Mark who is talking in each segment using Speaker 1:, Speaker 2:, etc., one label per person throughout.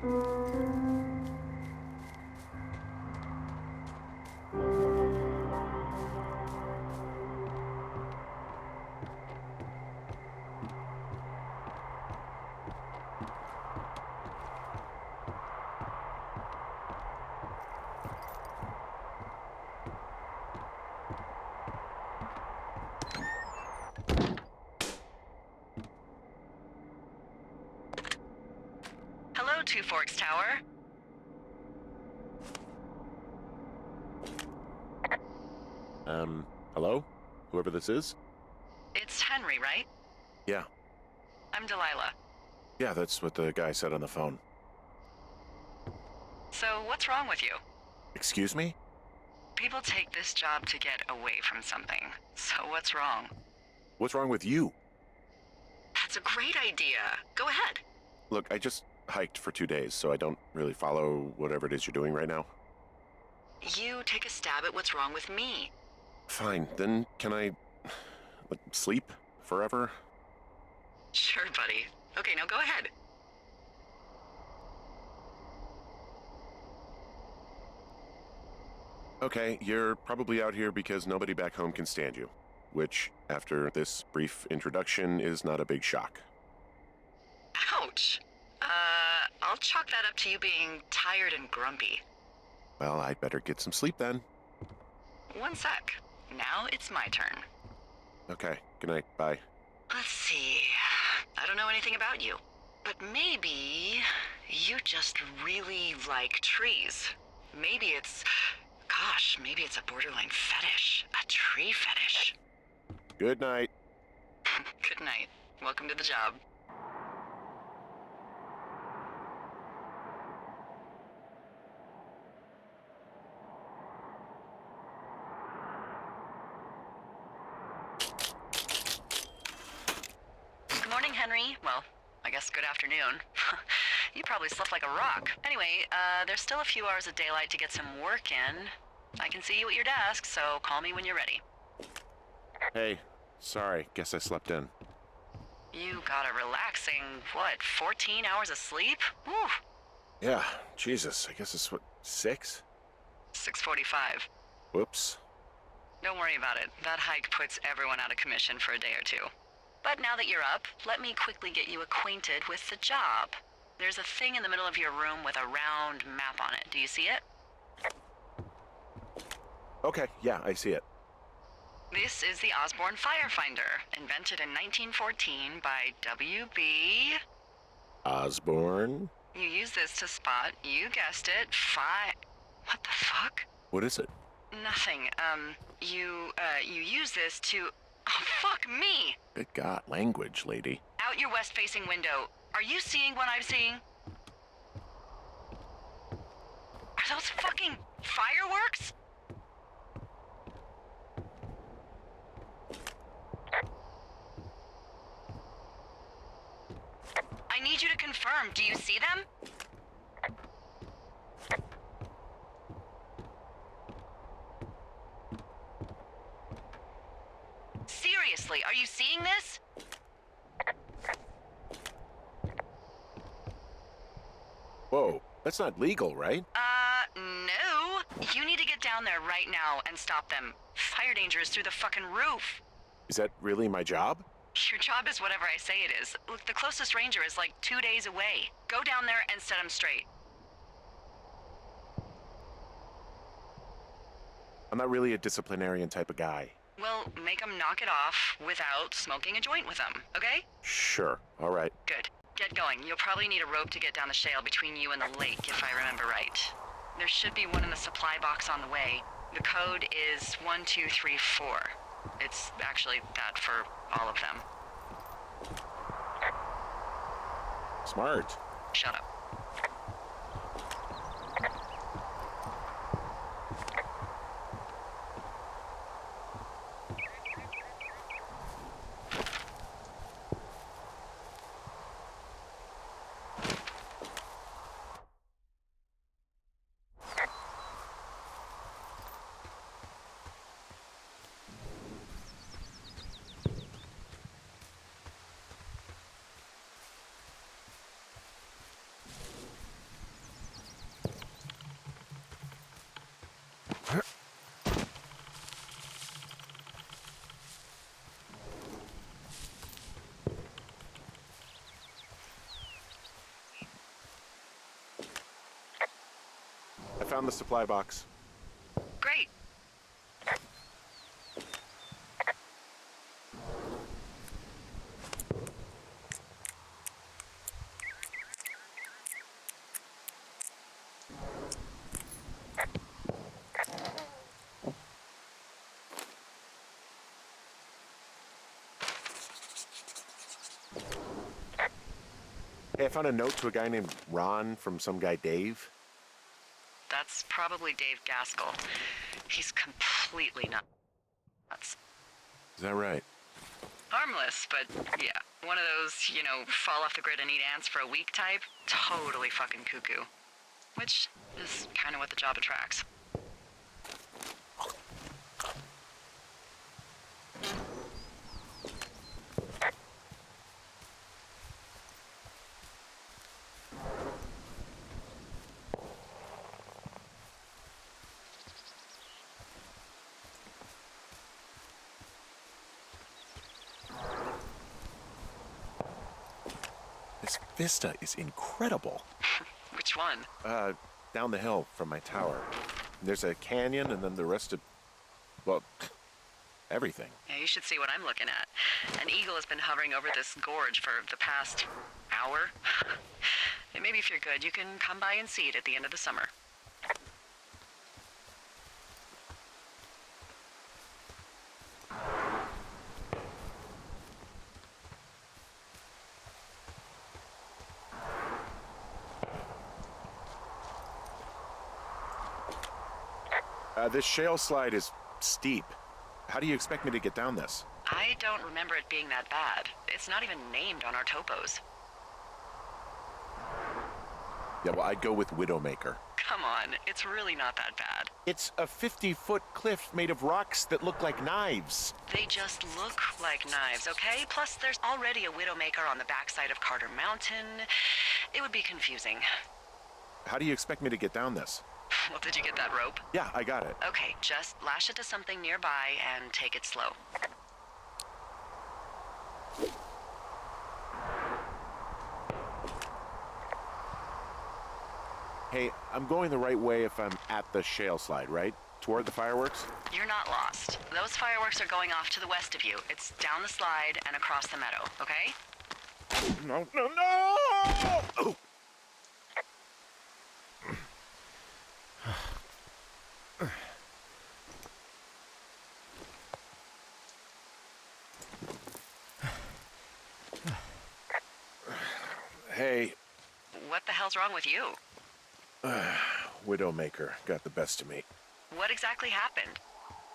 Speaker 1: Hello, Two Forks Tower.
Speaker 2: Hello? Whoever this is?
Speaker 1: It's Henry, right?
Speaker 2: Yeah.
Speaker 1: I'm Delilah.
Speaker 2: Yeah, that's what the guy said on the phone.
Speaker 1: So, what's wrong with you?
Speaker 2: Excuse me?
Speaker 1: People take this job to get away from something. So, what's wrong?
Speaker 2: What's wrong with you?
Speaker 1: That's a great idea. Go ahead.
Speaker 2: Look, I just hiked for 2 days, so I don't really follow whatever it is you're doing right now.
Speaker 1: You take a stab at what's wrong with me.
Speaker 2: Fine, then can I, sleep forever?
Speaker 1: Sure, buddy. Okay, now go ahead.
Speaker 2: Okay, you're probably out here because nobody back home can stand you, which, after this brief introduction, is not a big shock.
Speaker 1: Ouch. I'll chalk that up to you being tired and grumpy.
Speaker 2: Well, I'd better get some sleep then.
Speaker 1: One sec. Now it's my turn.
Speaker 2: Okay, good night, bye.
Speaker 1: Let's see. I don't know anything about you, but maybe you just really like trees. Maybe it's a borderline fetish. A tree fetish.
Speaker 2: Good night.
Speaker 1: Good night. Welcome to the job. Good morning, Henry. Well, I guess good afternoon. You probably slept like a rock. Anyway, there's still a few hours of daylight to get some work in. I can see you at your desk, so call me when you're ready.
Speaker 2: Hey, sorry, guess I slept in.
Speaker 1: You got a relaxing, 14 hours of sleep? Whew.
Speaker 2: Yeah, Jesus, I guess it's 6?
Speaker 1: 6:45.
Speaker 2: Whoops.
Speaker 1: Don't worry about it. That hike puts everyone out of commission for a day or two. But now that you're up, let me quickly get you acquainted with the job. There's a thing in the middle of your room with a round map on it. Do you see it?
Speaker 2: Okay, yeah, I see it.
Speaker 1: This is the Osborne Firefinder, invented in 1914 by W.B.
Speaker 2: Osborne?
Speaker 1: You use this to spot, you guessed it, What the fuck?
Speaker 2: What is it?
Speaker 1: Nothing. You use this to... Oh, fuck me!
Speaker 2: Good God, language, lady.
Speaker 1: Out your west-facing window. Are you seeing what I'm seeing? Are those fucking fireworks? I need you to confirm. Do you see them? Seriously, are you seeing this?
Speaker 2: Whoa, that's not legal, right?
Speaker 1: No. You need to get down there right now and stop them. Fire danger is through the fucking roof.
Speaker 2: Is that really my job?
Speaker 1: Your job is whatever I say it is. Look, the closest ranger is like 2 days away. Go down there and set him straight.
Speaker 2: I'm not really a disciplinarian type of guy.
Speaker 1: Well, make him knock it off without smoking a joint with him, okay?
Speaker 2: Sure, all right.
Speaker 1: Good. Get going. You'll probably need a rope to get down the shale between you and the lake, if I remember right. There should be one in the supply box on the way. The code is 1234. It's actually that for all of them.
Speaker 2: Smart.
Speaker 1: Shut up.
Speaker 2: found the supply box.
Speaker 1: Great.
Speaker 2: Hey, I found a note to a guy named Ron from some guy Dave.
Speaker 1: That's probably Dave Gaskell. He's completely nuts.
Speaker 2: Is that right?
Speaker 1: Harmless, but yeah. One of those, fall off the grid and eat ants for a week type. Totally fucking cuckoo. Which is kind of what the job attracts.
Speaker 2: This vista is incredible.
Speaker 1: Which one?
Speaker 2: Down the hill from my tower. There's a canyon and then the rest of, well, everything.
Speaker 1: Yeah, you should see what I'm looking at. An eagle has been hovering over this gorge for the past hour. And maybe if you're good, you can come by and see it at the end of the summer.
Speaker 2: This shale slide is steep. How do you expect me to get down this?
Speaker 1: I don't remember it being that bad. It's not even named on our topos.
Speaker 2: Yeah, well, I'd go with Widowmaker.
Speaker 1: Come on, it's really not that bad.
Speaker 2: It's a 50-foot cliff made of rocks that look like knives.
Speaker 1: They just look like knives, okay? Plus, there's already a Widowmaker on the backside of Carter Mountain. It would be confusing.
Speaker 2: How do you expect me to get down this?
Speaker 1: Well, did you get that rope?
Speaker 2: Yeah, I got it.
Speaker 1: Okay, just lash it to something nearby and take it slow.
Speaker 2: Hey, I'm going the right way if I'm at the shale slide, right? Toward the fireworks?
Speaker 1: You're not lost. Those fireworks are going off to the west of you. It's down the slide and across the meadow, okay?
Speaker 2: No, no, no! Oh. Hey.
Speaker 1: What the hell's wrong with you?
Speaker 2: Widowmaker got the best of me.
Speaker 1: What exactly happened?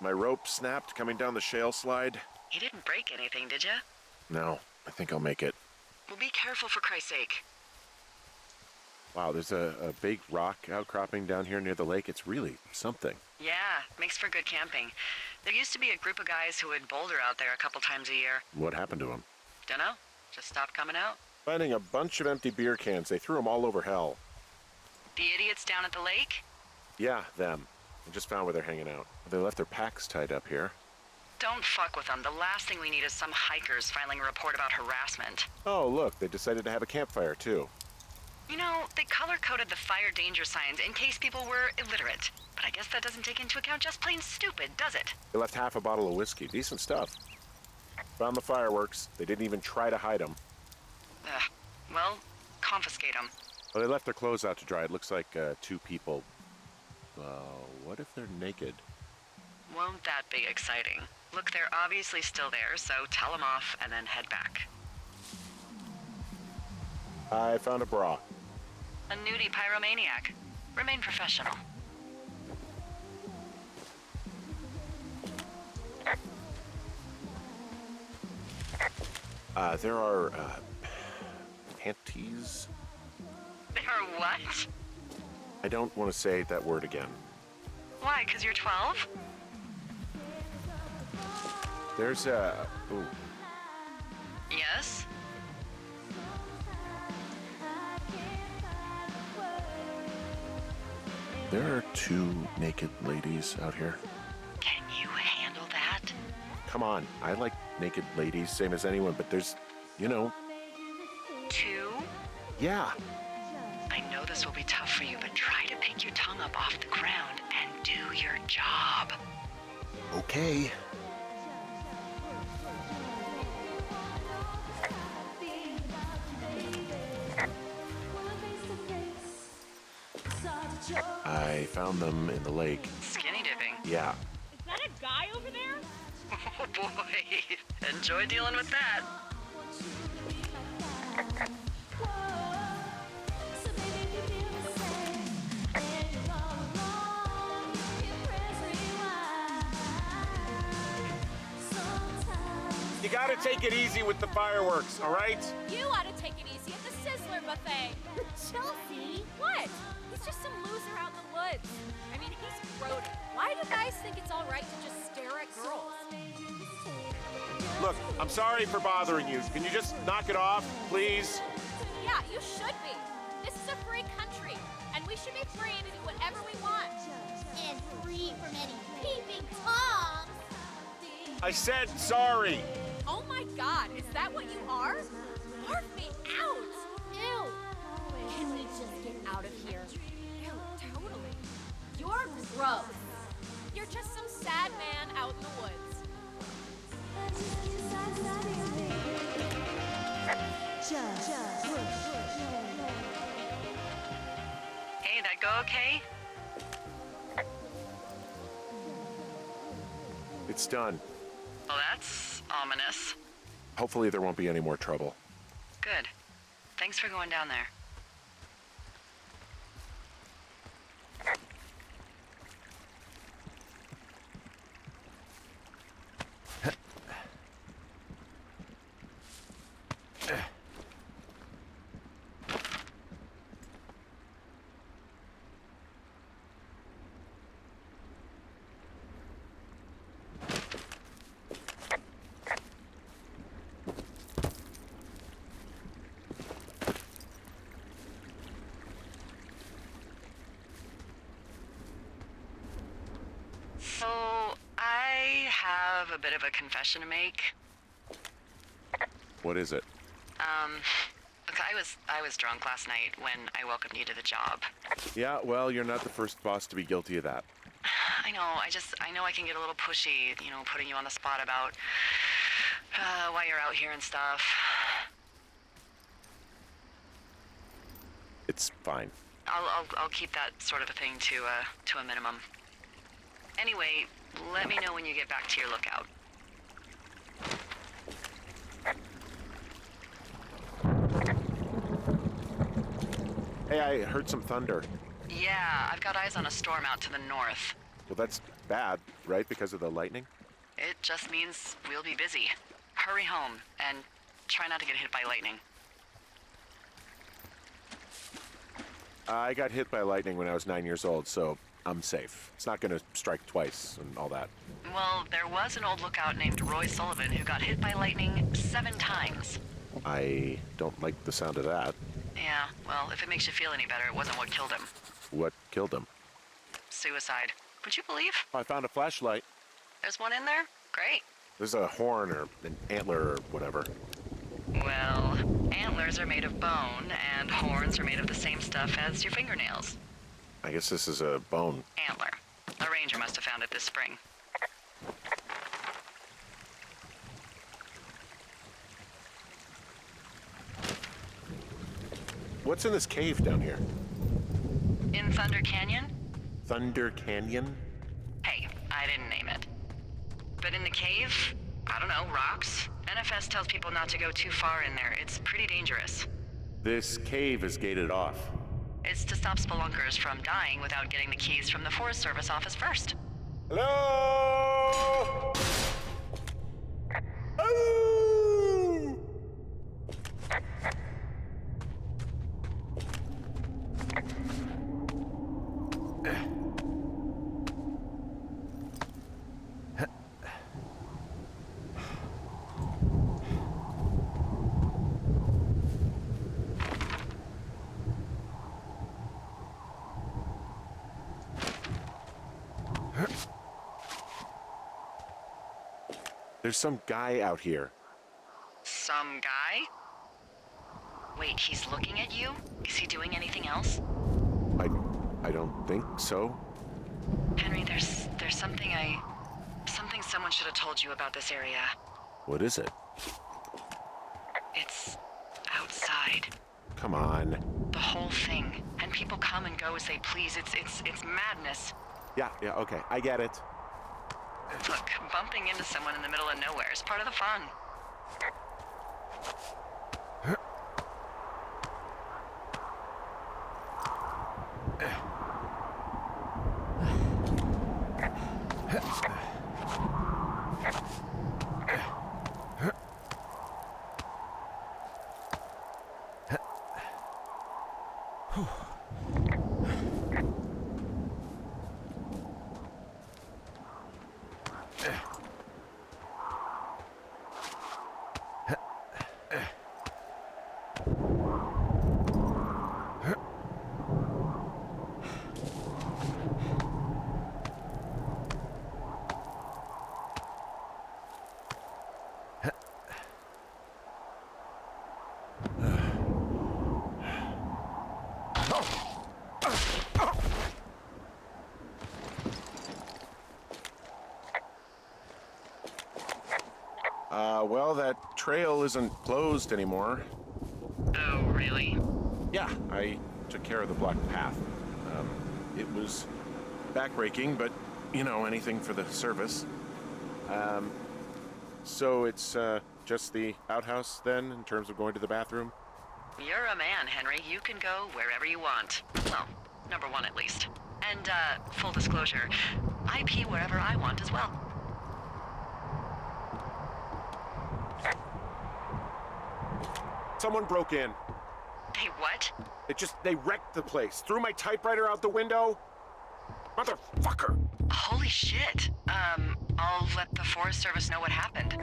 Speaker 2: My rope snapped coming down the shale slide.
Speaker 1: You didn't break anything, did you?
Speaker 2: No, I think I'll make it.
Speaker 1: Well, be careful for Christ's sake.
Speaker 2: Wow, there's a big rock outcropping down here near the lake. It's really something.
Speaker 1: Yeah, makes for good camping. There used to be a group of guys who would boulder out there a couple times a year.
Speaker 2: What happened to them?
Speaker 1: Dunno. Just stopped coming out.
Speaker 2: Finding a bunch of empty beer cans. They threw them all over hell.
Speaker 1: The idiots down at the lake?
Speaker 2: Yeah, them. I just found where they're hanging out. They left their packs tied up here.
Speaker 1: Don't fuck with them. The last thing we need is some hikers filing a report about harassment.
Speaker 2: Oh, look, they decided to have a campfire, too.
Speaker 1: You know, they color-coded the fire danger signs in case people were illiterate. But I guess that doesn't take into account just plain stupid, does it?
Speaker 2: They left half a bottle of whiskey. Decent stuff. Found the fireworks. They didn't even try to hide them.
Speaker 1: Ugh. Well, confiscate them.
Speaker 2: Well, they left their clothes out to dry. It looks like 2 people. What if they're naked?
Speaker 1: Won't that be exciting? Look, they're obviously still there, so tell them off and then head back.
Speaker 2: I found a bra.
Speaker 1: A nudie pyromaniac. Remain professional.
Speaker 2: There are, panties?
Speaker 1: There are what?
Speaker 2: I don't want to say that word again.
Speaker 1: Why, 'cause you're 12?
Speaker 2: There's a... Ooh.
Speaker 1: Yes?
Speaker 2: There are 2 naked ladies out here.
Speaker 1: Can you handle that?
Speaker 2: Come on, I like naked ladies, same as anyone, but there's,
Speaker 1: 2?
Speaker 2: yeah.
Speaker 1: I know this will be tough for you, but try to pick your tongue up off the ground and do your job.
Speaker 2: Okay. I found them in the lake.
Speaker 1: Skinny dipping.
Speaker 2: Yeah.
Speaker 3: Is that a guy over there?
Speaker 1: Oh boy. Enjoy dealing with that.
Speaker 2: You gotta take it easy with the fireworks, all right?
Speaker 3: You ought to take it easy at the Sizzler buffet. Chelsea! What? He's just some loser out in the woods. I mean, he's grown. Why do guys think it's all right to just stare at girls?
Speaker 2: Look, I'm sorry for bothering you. Can you just knock it off, please?
Speaker 3: Yeah, you should be. This is a free country, and we should be free to do whatever we want.
Speaker 4: And free from any peeping toms.
Speaker 2: I said sorry.
Speaker 3: Oh my God, is that what you are? Barf me out!
Speaker 4: Ew. Can we just get out of here?
Speaker 3: Ew, totally.
Speaker 4: You're gross.
Speaker 3: You're just some sad man out in the woods.
Speaker 1: Hey, that go okay?
Speaker 2: It's done.
Speaker 1: Well, that's ominous.
Speaker 2: Hopefully there won't be any more trouble.
Speaker 1: Good. Thanks for going down there. So, I have a bit of a confession to make.
Speaker 2: What is it?
Speaker 1: Look, I was drunk last night when I welcomed you to the job.
Speaker 2: Yeah, well, you're not the first boss to be guilty of that.
Speaker 1: I know, I know I can get a little pushy, putting you on the spot about why you're out here and stuff.
Speaker 2: It's fine.
Speaker 1: I'll keep that sort of a thing to a minimum. Anyway, let me know when you get back to your lookout.
Speaker 2: Hey, I heard some thunder.
Speaker 1: Yeah, I've got eyes on a storm out to the north.
Speaker 2: Well, that's bad, right? Because of the lightning?
Speaker 1: It just means we'll be busy. Hurry home and try not to get hit by lightning.
Speaker 2: I got hit by lightning when I was 9 years old, so I'm safe. It's not gonna strike twice and all that.
Speaker 1: Well, there was an old lookout named Roy Sullivan who got hit by lightning 7 times.
Speaker 2: I don't like the sound of that.
Speaker 1: Yeah, well, if it makes you feel any better, it wasn't what killed him.
Speaker 2: What killed him?
Speaker 1: Suicide. Would you believe?
Speaker 2: I found a flashlight.
Speaker 1: There's one in there? Great.
Speaker 2: There's a horn or an antler or whatever.
Speaker 1: Well, antlers are made of bone, and horns are made of the same stuff as your fingernails.
Speaker 2: I guess this is a bone.
Speaker 1: Antler. A ranger must have found it this spring.
Speaker 2: What's in this cave down here?
Speaker 1: In Thunder Canyon?
Speaker 2: Thunder Canyon?
Speaker 1: Hey, I didn't name it. But in the cave, I don't know, rocks? NFS tells people not to go too far in there. It's pretty dangerous.
Speaker 2: This cave is gated off.
Speaker 1: It's to stop spelunkers from dying without getting the keys from the Forest Service office first.
Speaker 2: Hello? Oh! There's some guy out here.
Speaker 1: Some guy? Wait, he's looking at you? Is he doing anything else?
Speaker 2: I don't think so.
Speaker 1: Henry, there's something someone should have told you about this area.
Speaker 2: What is it?
Speaker 1: It's outside.
Speaker 2: Come on.
Speaker 1: The whole thing. And people come and go as they please. It's madness.
Speaker 2: Yeah, okay. I get it.
Speaker 1: Look, bumping into someone in the middle of nowhere is part of the fun.
Speaker 2: Well, that trail isn't closed anymore.
Speaker 1: Oh, really?
Speaker 2: Yeah, I took care of the blocked path. It was backbreaking, but, anything for the service. So it's, just the outhouse, then, in terms of going to the bathroom?
Speaker 1: You're a man, Henry. You can go wherever you want. Well, number one at least. And, full disclosure, I pee wherever I want as well.
Speaker 2: Someone broke in.
Speaker 1: Hey, what?
Speaker 2: They wrecked the place. Threw my typewriter out the window. Motherfucker!
Speaker 1: Holy shit. I'll let the Forest Service know what happened.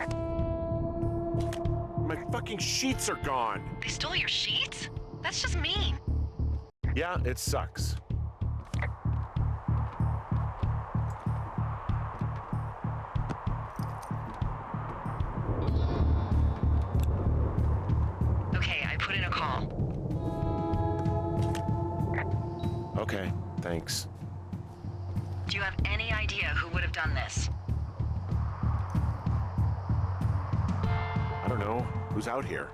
Speaker 2: My fucking sheets are gone.
Speaker 1: They stole your sheets? That's just mean.
Speaker 2: Yeah, it sucks.
Speaker 1: Okay, I put in a call.
Speaker 2: Okay, thanks.
Speaker 1: Do you have any idea who would have done this?
Speaker 2: I don't know. Who's out here?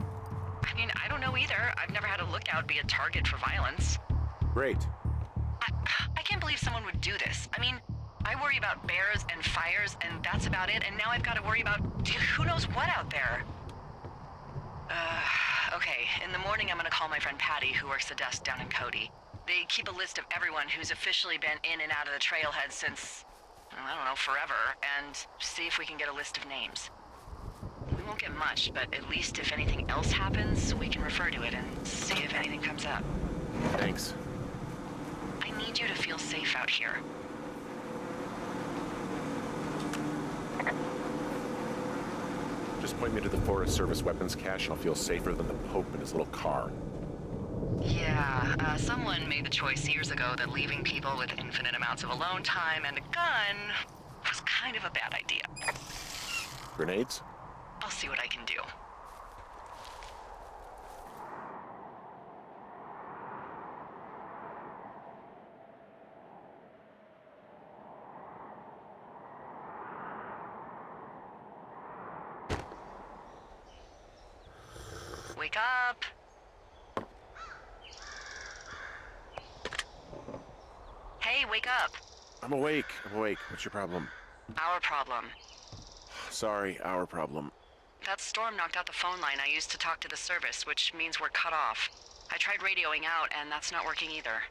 Speaker 1: I mean, I don't know either. I've never had a lookout be a target for violence.
Speaker 2: Great.
Speaker 1: I can't believe someone would do this. I mean, I worry about bears and fires, and that's about it, and now I've got to worry about who knows what out there. Okay, in the morning I'm gonna call my friend Patty, who works the desk down in Cody. They keep a list of everyone who's officially been in and out of the trailhead since, I don't know, forever, and see if we can get a list of names. We won't get much, but at least if anything else happens, we can refer to it and see if anything comes up.
Speaker 2: Thanks.
Speaker 1: I need you to feel safe out here.
Speaker 2: Just point me to the Forest Service weapons cache and I'll feel safer than the Pope in his little car.
Speaker 1: Yeah, someone made the choice years ago that leaving people with infinite amounts of alone time and a gun was kind of a bad idea.
Speaker 2: Grenades?
Speaker 1: I'll see what I can do. Wake up! Hey, wake up!
Speaker 2: I'm awake. What's your problem?
Speaker 1: Our problem.
Speaker 2: Sorry, our problem.
Speaker 1: That storm knocked out the phone line I used to talk to the service, which means we're cut off. I tried radioing out, and that's not working either.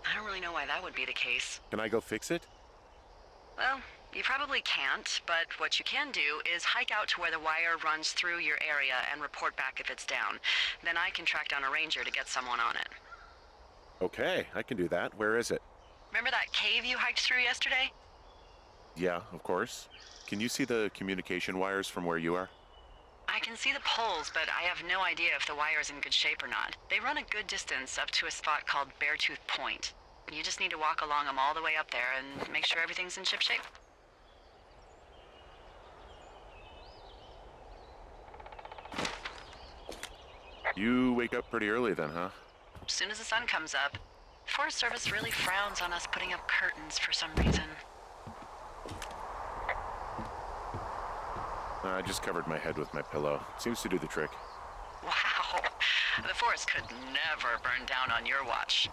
Speaker 1: I don't really know why that would be the case.
Speaker 2: Can I go fix it?
Speaker 1: Well, you probably can't, but what you can do is hike out to where the wire runs through your area and report back if it's down. Then I can track down a ranger to get someone on it.
Speaker 2: Okay, I can do that. Where is it?
Speaker 1: Remember that cave you hiked through yesterday?
Speaker 2: Yeah, of course. Can you see the communication wires from where you are?
Speaker 1: I can see the poles, but I have no idea if the wire's in good shape or not. They run a good distance up to a spot called Beartooth Point. You just need to walk along them all the way up there and make sure everything's in ship shape.
Speaker 2: You wake up pretty early then, huh?
Speaker 1: As soon as the sun comes up. Forest Service really frowns on us putting up curtains for some reason.
Speaker 2: I just covered my head with my pillow. Seems to do the trick.
Speaker 1: Wow. The forest could never burn down on your watch.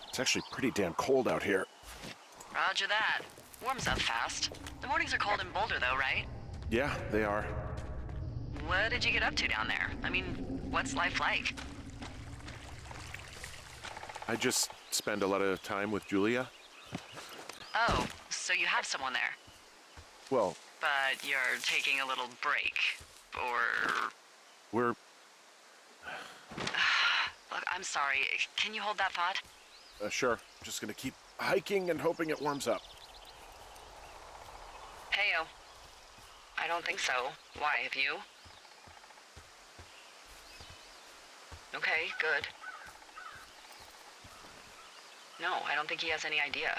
Speaker 2: It's actually pretty damn cold out here.
Speaker 1: Roger that. Warms up fast. The mornings are cold in Boulder though, right?
Speaker 2: Yeah, they are.
Speaker 1: What did you get up to down there? I mean, what's life like?
Speaker 2: I just spend a lot of time with Julia.
Speaker 1: Oh, so you have someone there.
Speaker 2: Well,
Speaker 1: But you're taking a little break. Or...
Speaker 2: we're...
Speaker 1: Look, I'm sorry. Can you hold that thought?
Speaker 2: Sure. Just gonna keep hiking and hoping it warms up.
Speaker 1: Heyo. I don't think so. Why, have you? Okay, good. No, I don't think he has any idea.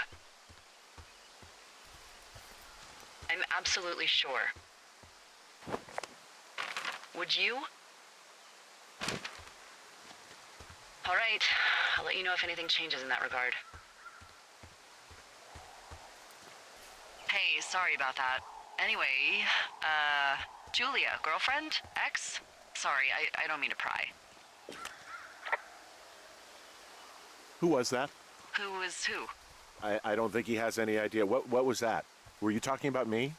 Speaker 1: I'm absolutely sure. Would you? All right, I'll let you know if anything changes in that regard. Hey, sorry about that. Anyway, Julia, girlfriend? Ex? Sorry, I don't mean to pry.
Speaker 2: Who was that?
Speaker 1: Who is who?
Speaker 2: I don't think he has any idea. What was that? Were you talking about me?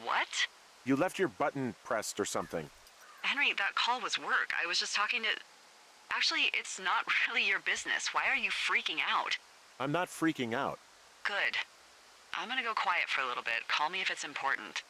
Speaker 1: What?
Speaker 2: You left your button pressed or something.
Speaker 1: Henry, that call was work. I was just talking to... Actually, it's not really your business. Why are you freaking out?
Speaker 2: I'm not freaking out.
Speaker 1: Good. I'm gonna go quiet for a little bit. Call me if it's important.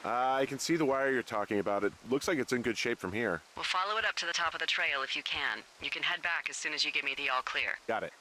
Speaker 2: I can see the wire you're talking about. It looks like it's in good shape from here.
Speaker 1: We'll follow it up to the top of the trail if you can. You can head back as soon as you give me the all clear.
Speaker 2: Got it.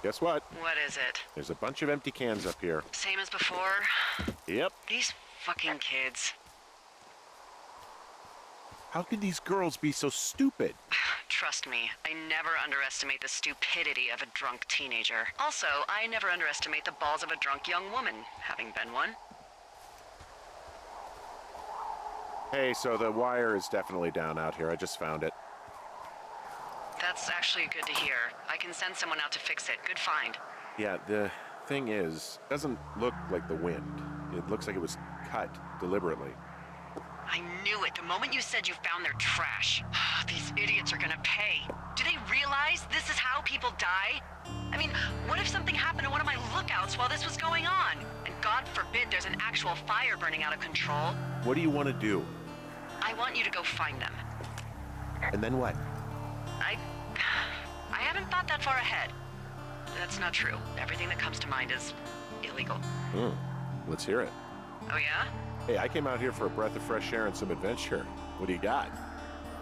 Speaker 2: Guess what?
Speaker 1: What is it?
Speaker 2: There's a bunch of empty cans up here.
Speaker 1: Same as before?
Speaker 2: Yep.
Speaker 1: These fucking kids.
Speaker 2: How can these girls be so stupid?
Speaker 1: Trust me, I never underestimate the stupidity of a drunk teenager. Also, I never underestimate the balls of a drunk young woman, having been one.
Speaker 2: Hey, so the wire is definitely down out here. I just found it.
Speaker 1: That's actually good to hear. I can send someone out to fix it. Good find.
Speaker 2: Yeah, the thing is, it doesn't look like the wind. It looks like it was cut deliberately.
Speaker 1: I knew it the moment you said you found their trash. These idiots are gonna pay. Do they realize this is how people die? I mean, what if something happened to one of my lookouts while this was going on? And God forbid there's an actual fire burning out of control.
Speaker 2: What do you want to do?
Speaker 1: I want you to go find them.
Speaker 2: And then what?
Speaker 1: I haven't thought that far ahead. That's not true. Everything that comes to mind is illegal.
Speaker 2: Let's hear it.
Speaker 1: Oh yeah?
Speaker 2: Hey, I came out here for a breath of fresh air and some adventure. What do you got?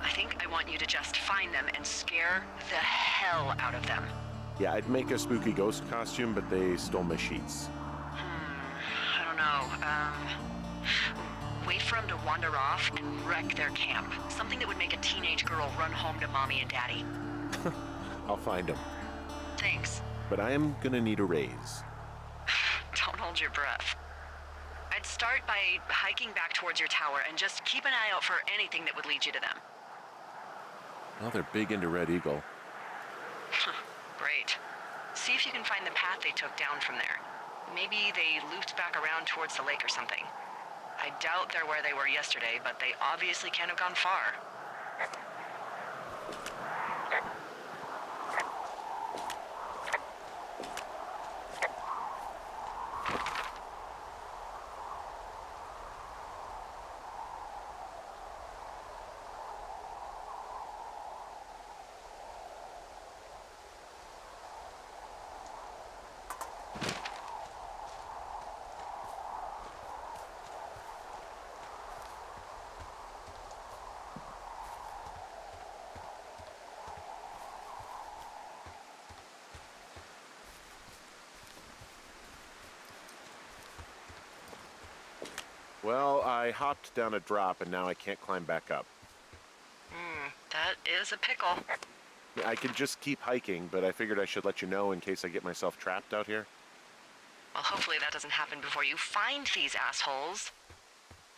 Speaker 1: I think I want you to just find them and scare the hell out of them.
Speaker 2: Yeah, I'd make a spooky ghost costume, but they stole my sheets.
Speaker 1: I don't know. Wait for them to wander off and wreck their camp. Something that would make a teenage girl run home to mommy and daddy.
Speaker 2: I'll find them.
Speaker 1: Thanks.
Speaker 2: But I am gonna need a raise.
Speaker 1: Don't hold your breath. I'd start by hiking back towards your tower and just keep an eye out for anything that would lead you to them.
Speaker 2: Well, they're big into Red Eagle.
Speaker 1: Great. See if you can find the path they took down from there. Maybe they looped back around towards the lake or something. I doubt they're where they were yesterday, but they obviously can't have gone far.
Speaker 2: Well, I hopped down a drop and now I can't climb back up.
Speaker 1: That is a pickle.
Speaker 2: I could just keep hiking, but I figured I should let you know in case I get myself trapped out here.
Speaker 1: Well, hopefully that doesn't happen before you find these assholes.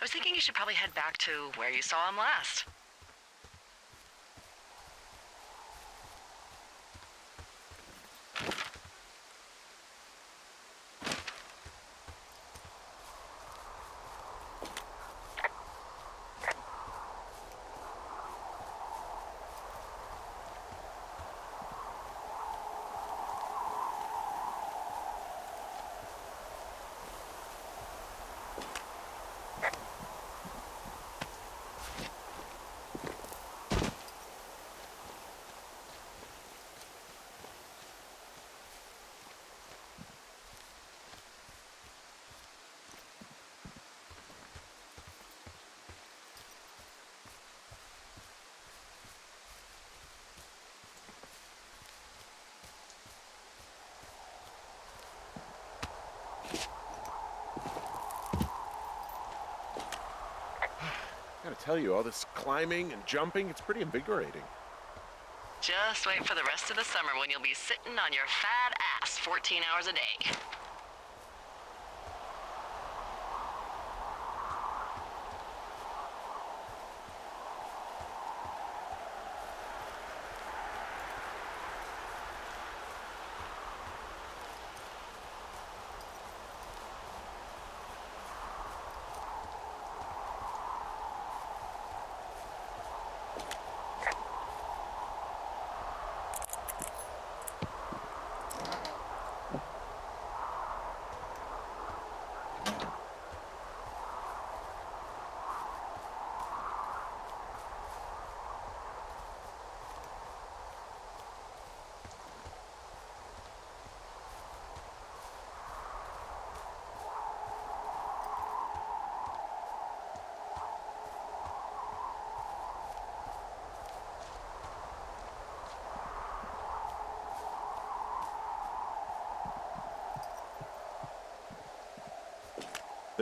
Speaker 1: I was thinking you should probably head back to where you saw them last.
Speaker 2: I gotta tell you, all this climbing and jumping, it's pretty invigorating.
Speaker 1: Just wait for the rest of the summer when you'll be sitting on your fat ass 14 hours a day.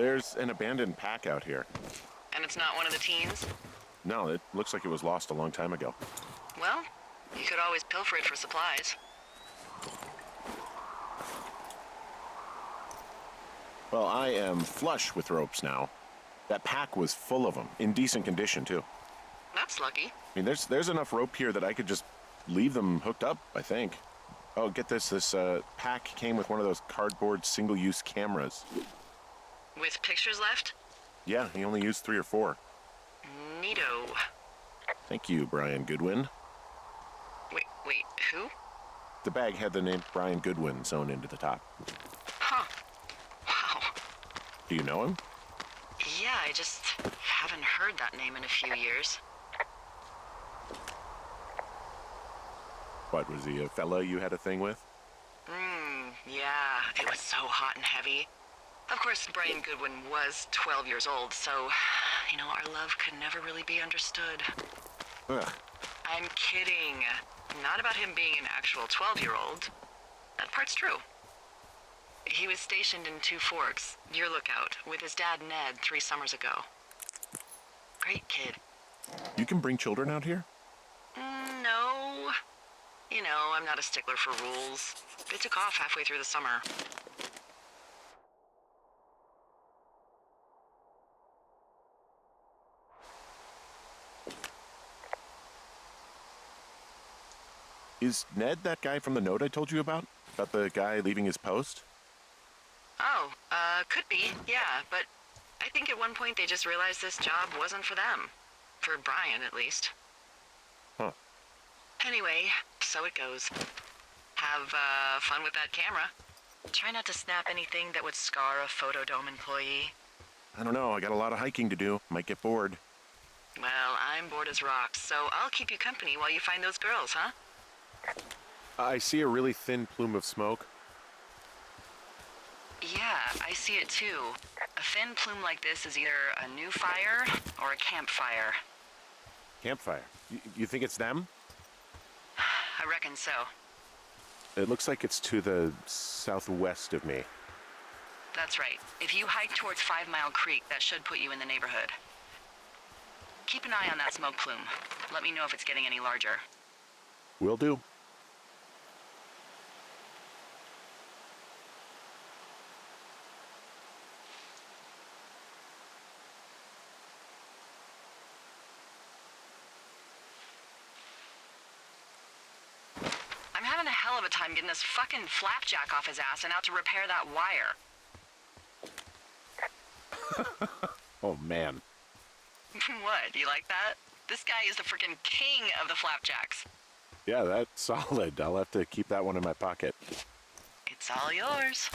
Speaker 2: There's an abandoned pack out here.
Speaker 1: And it's not one of the teens?
Speaker 2: No, it looks like it was lost a long time ago.
Speaker 1: Well, you could always pilfer it for supplies.
Speaker 2: Well, I am flush with ropes now. That pack was full of them, in decent condition, too.
Speaker 1: That's lucky.
Speaker 2: I mean, there's enough rope here that I could just leave them hooked up, I think. Oh, get this. This pack came with one of those cardboard single-use cameras.
Speaker 1: With pictures left?
Speaker 2: Yeah, he only used 3 or 4.
Speaker 1: Neato.
Speaker 2: Thank you, Brian Goodwin.
Speaker 1: Wait, who?
Speaker 2: The bag had the name Brian Goodwin sewn into the top.
Speaker 1: Huh. Wow.
Speaker 2: Do you know him?
Speaker 1: Yeah, I just haven't heard that name in a few years.
Speaker 2: What, was he a fella you had a thing with?
Speaker 1: Yeah, it was so hot and heavy. Of course, Brian Goodwin was 12 years old, so, our love could never really be understood.
Speaker 2: Ugh.
Speaker 1: I'm kidding. Not about him being an actual 12-year-old. That part's true. He was stationed in Two Forks, your lookout, with his dad Ned 3 summers ago. Great kid.
Speaker 2: You can bring children out here?
Speaker 1: No. I'm not a stickler for rules. They took off halfway through the summer.
Speaker 2: Is Ned that guy from the note I told you about? About the guy leaving his post?
Speaker 1: Oh, could be, yeah, but I think at one point they just realized this job wasn't for them. For Brian, at least.
Speaker 2: Huh.
Speaker 1: Anyway, so it goes. Have, fun with that camera. Try not to snap anything that would scar a Photodome employee.
Speaker 2: I don't know, I got a lot of hiking to do. Might get bored.
Speaker 1: Well, I'm bored as rocks, so I'll keep you company while you find those girls, huh?
Speaker 2: I see a really thin plume of smoke.
Speaker 1: Yeah, I see it too. A thin plume like this is either a new fire or a campfire.
Speaker 2: Campfire. You think it's them?
Speaker 1: I reckon so.
Speaker 2: It looks like it's to the southwest of me.
Speaker 1: That's right. If you hike towards 5 Mile Creek, that should put you in the neighborhood. Keep an eye on that smoke plume. Let me know if it's getting any larger.
Speaker 2: Will do.
Speaker 1: I'm having a hell of a time getting this fucking flapjack off his ass and out to repair that wire.
Speaker 2: Oh, man.
Speaker 1: What, you like that? This guy is the freaking king of the flapjacks.
Speaker 2: Yeah, that's solid. I'll have to keep that one in my pocket.
Speaker 1: It's all yours.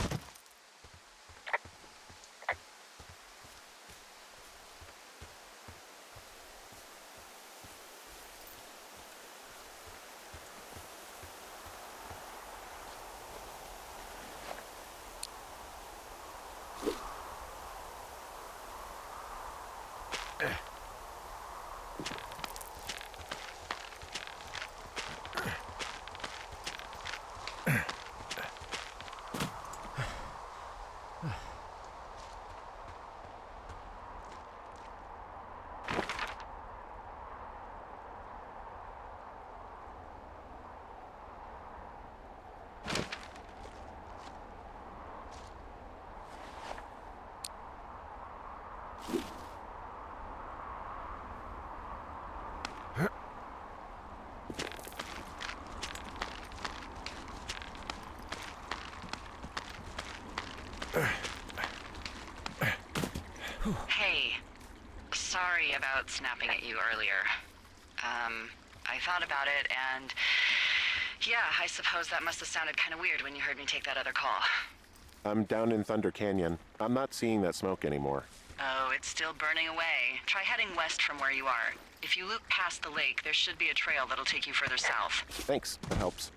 Speaker 1: Hey, sorry about snapping at you earlier. I thought about it and yeah, I suppose that must have sounded kind of weird when you heard me take that other call.
Speaker 2: I'm down in Thunder Canyon. I'm not seeing that smoke anymore.
Speaker 1: Oh, it's still burning away. Try heading west from where you are. If you loop past the lake, there should be a trail that'll take you further south.
Speaker 2: Thanks, that helps.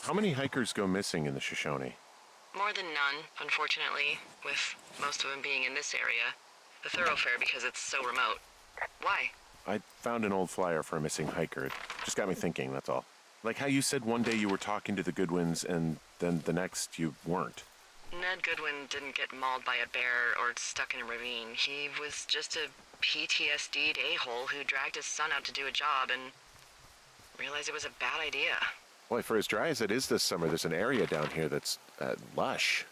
Speaker 2: How many hikers go missing in the Shoshone?
Speaker 1: More than none, unfortunately, with most of them being in this area. The thoroughfare because it's so remote. Why?
Speaker 2: I found an old flyer for a missing hiker. It just got me thinking, that's all. Like how you said one day you were talking to the Goodwins and then the next you weren't.
Speaker 1: Ned Goodwin didn't get mauled by a bear or stuck in a ravine. He was just a PTSD'd a-hole who dragged his son out to do a job and realized it was a bad idea.
Speaker 2: Boy, for as dry as it is this summer, there's an area down here that's lush.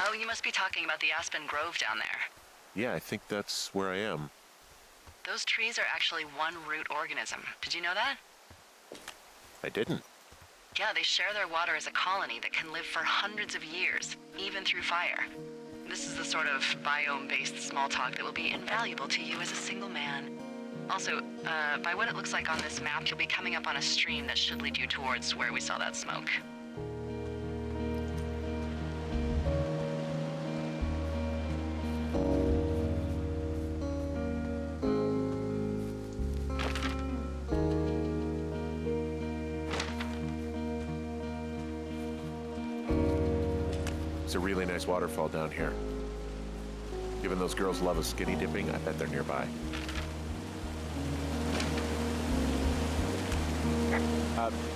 Speaker 1: Oh, you must be talking about the Aspen Grove down there.
Speaker 2: Yeah, I think that's where I am.
Speaker 1: Those trees are actually one root organism. Did you know that?
Speaker 2: I didn't.
Speaker 1: Yeah, they share their water as a colony that can live for hundreds of years, even through fire. This is the sort of biome-based small talk that will be invaluable to you as a single man. Also, by what it looks like on this map, you'll be coming up on a stream that should lead you towards where we saw that smoke.
Speaker 2: It's a really nice waterfall down here. Given those girls love a skinny dipping, I bet they're nearby.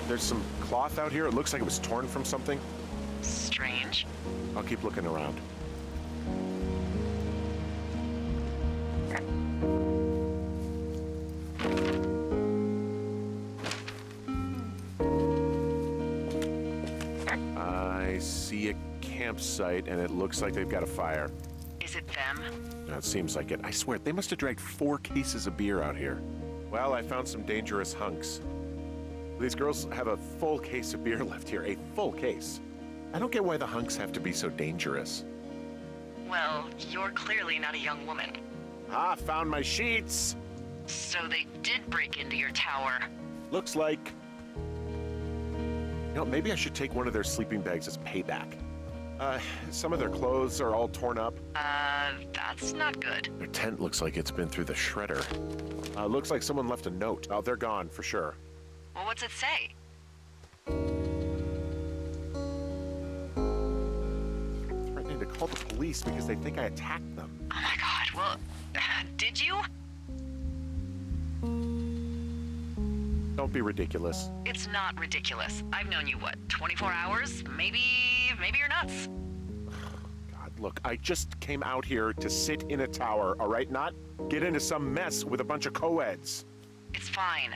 Speaker 2: There's some cloth out here. It looks like it was torn from something.
Speaker 1: Strange.
Speaker 2: I'll keep looking around. I see a campsite, and it looks like they've got a fire.
Speaker 1: Is it them?
Speaker 2: It seems like it. I swear, they must have dragged 4 cases of beer out here. Well, I found some dangerous hunks. These girls have a full case of beer left here. A full case. I don't get why the hunks have to be so dangerous.
Speaker 1: Well, you're clearly not a young woman.
Speaker 2: Ah, found my sheets!
Speaker 1: So they did break into your tower.
Speaker 2: Looks like... You know, maybe I should take one of their sleeping bags as payback. Some of their clothes are all torn up.
Speaker 1: That's not good.
Speaker 2: Their tent looks like it's been through the shredder. Looks like someone left a note. Oh, they're gone, for sure.
Speaker 1: Well, what's it say?
Speaker 2: Threatening to call the police because they think I attacked them.
Speaker 1: Oh my god, well, did you?
Speaker 2: Don't be ridiculous.
Speaker 1: It's not ridiculous. I've known you, what, 24 hours? Maybe you're nuts.
Speaker 2: God, look, I just came out here to sit in a tower, all right? Not get into some mess with a bunch of co-eds.
Speaker 1: It's fine.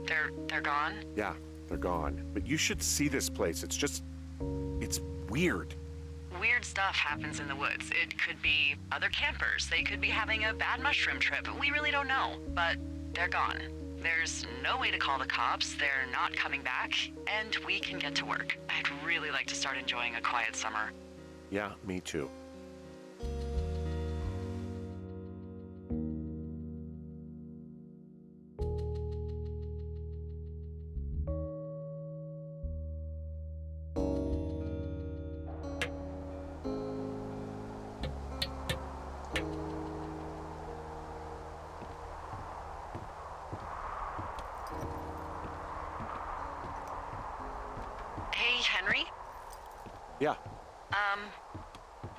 Speaker 1: They're gone?
Speaker 2: Yeah, they're gone. But you should see this place. It's weird.
Speaker 1: Weird stuff happens in the woods. It could be other campers. They could be having a bad mushroom trip. We really don't know. But they're gone. There's no way to call the cops. They're not coming back. And we can get to work. I'd really like to start enjoying a quiet summer.
Speaker 2: Yeah, me too.
Speaker 1: Hey, Henry?
Speaker 2: Yeah.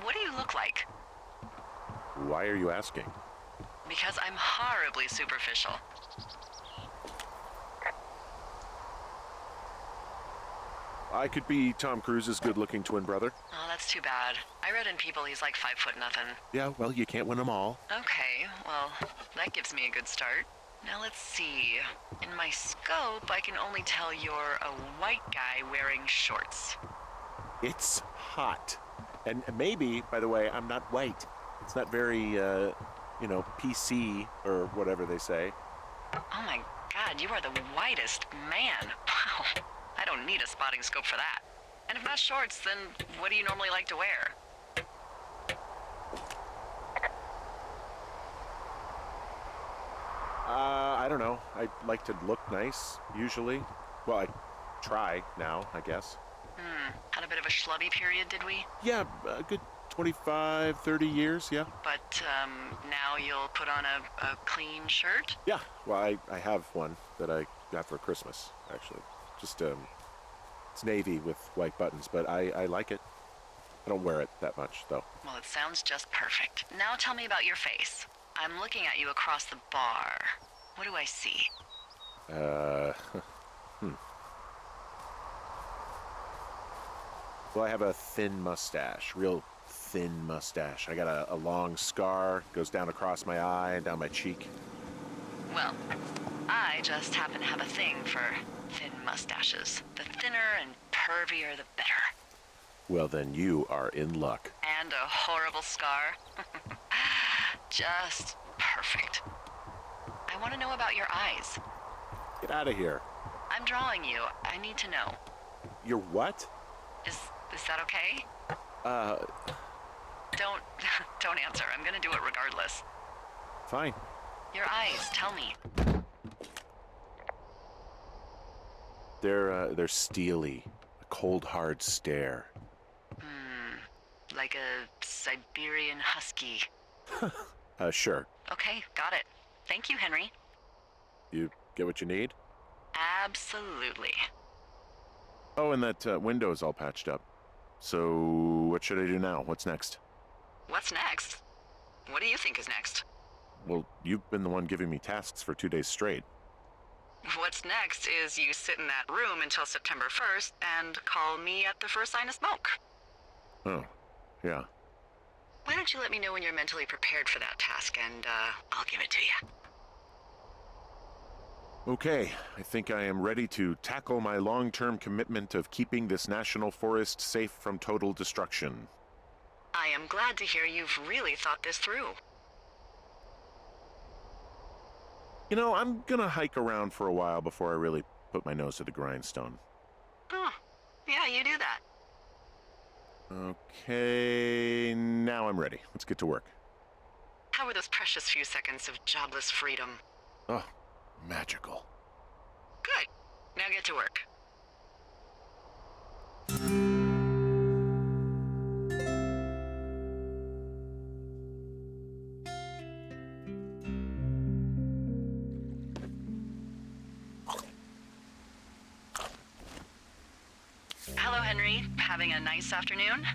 Speaker 1: What do you look like?
Speaker 2: Why are you asking?
Speaker 1: Because I'm horribly superficial.
Speaker 2: I could be Tom Cruise's good-looking twin brother.
Speaker 1: Oh, that's too bad. I read in People he's like 5'0" nothing.
Speaker 2: Yeah, well, you can't win them all.
Speaker 1: Okay, well, that gives me a good start. Now let's see. In my scope, I can only tell you're a white guy wearing shorts.
Speaker 2: It's hot. And maybe, by the way, I'm not white. It's not very, PC or whatever they say.
Speaker 1: Oh my god, you are the whitest man. Wow. I don't need a spotting scope for that. And if not shorts, then what do you normally like to wear?
Speaker 2: I don't know. I like to look nice, usually. Well, I try now, I guess.
Speaker 1: Had a bit of a schlubby period, did we?
Speaker 2: Yeah, a good 25, 30 years, yeah.
Speaker 1: But, now you'll put on a clean shirt?
Speaker 2: Yeah, well, I have one that I got for Christmas, actually. Just, it's navy with white buttons, but I like it. I don't wear it that much, though.
Speaker 1: Well, it sounds just perfect. Now tell me about your face. I'm looking at you across the bar. What do I see?
Speaker 2: Well, I have a thin mustache, real thin mustache. I got a long scar, goes down across my eye and down my cheek.
Speaker 1: Well, I just happen to have a thing for thin mustaches. The thinner and pervier, the better.
Speaker 2: Well, then you are in luck.
Speaker 1: And a horrible scar. Just perfect. I want to know about your eyes.
Speaker 2: Get out of here.
Speaker 1: I'm drawing you. I need to know.
Speaker 2: You're what?
Speaker 1: Is that okay? Don't answer. I'm gonna do it regardless.
Speaker 2: Fine.
Speaker 1: Your eyes, tell me.
Speaker 2: They're steely. A cold, hard stare.
Speaker 1: Like a Siberian husky.
Speaker 2: Sure.
Speaker 1: Okay, got it. Thank you, Henry.
Speaker 2: You get what you need?
Speaker 1: Absolutely.
Speaker 2: Oh, and that window's all patched up. So, what should I do now? What's next?
Speaker 1: What's next? What do you think is next?
Speaker 2: Well, you've been the one giving me tasks for 2 days straight.
Speaker 1: What's next is you sit in that room until September 1st and call me at the first sign of smoke.
Speaker 2: Oh, yeah.
Speaker 1: Why don't you let me know when you're mentally prepared for that task, and I'll give it to you.
Speaker 2: Okay, I think I am ready to tackle my long-term commitment of keeping this national forest safe from total destruction.
Speaker 1: I am glad to hear you've really thought this through.
Speaker 2: You know, I'm gonna hike around for a while before I really put my nose to the grindstone.
Speaker 1: Oh, yeah, you do that.
Speaker 2: Okay, now I'm ready. Let's get to work.
Speaker 1: How were those precious few seconds of jobless freedom?
Speaker 2: Oh, magical.
Speaker 1: Good. Now get to work. Hello, Henry. Having a nice afternoon?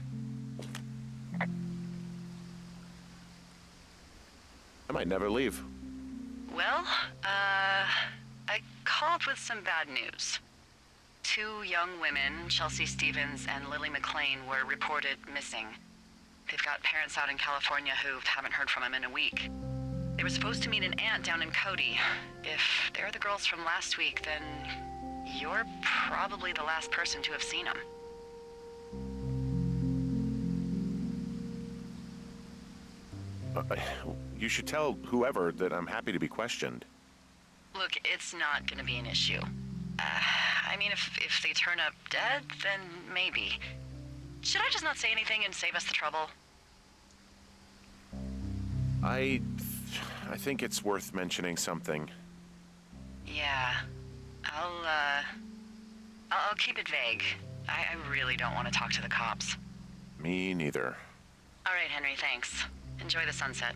Speaker 2: I might never leave.
Speaker 1: Well, I called out with some bad news. 2 young women, Chelsea Stevens and Lily McLean, were reported missing. They've got parents out in California who haven't heard from them in a week. They were supposed to meet an aunt down in Cody. If they're the girls from last week, then you're probably the last person to have seen them.
Speaker 2: You should tell whoever that I'm happy to be questioned.
Speaker 1: Look, it's not gonna be an issue. I mean, if they turn up dead, then maybe. Should I just not say anything and save us the trouble?
Speaker 2: I think it's worth mentioning something.
Speaker 1: Yeah. I'll keep it vague. I really don't want to talk to the cops.
Speaker 2: Me neither.
Speaker 1: All right, Henry, thanks. Enjoy the sunset.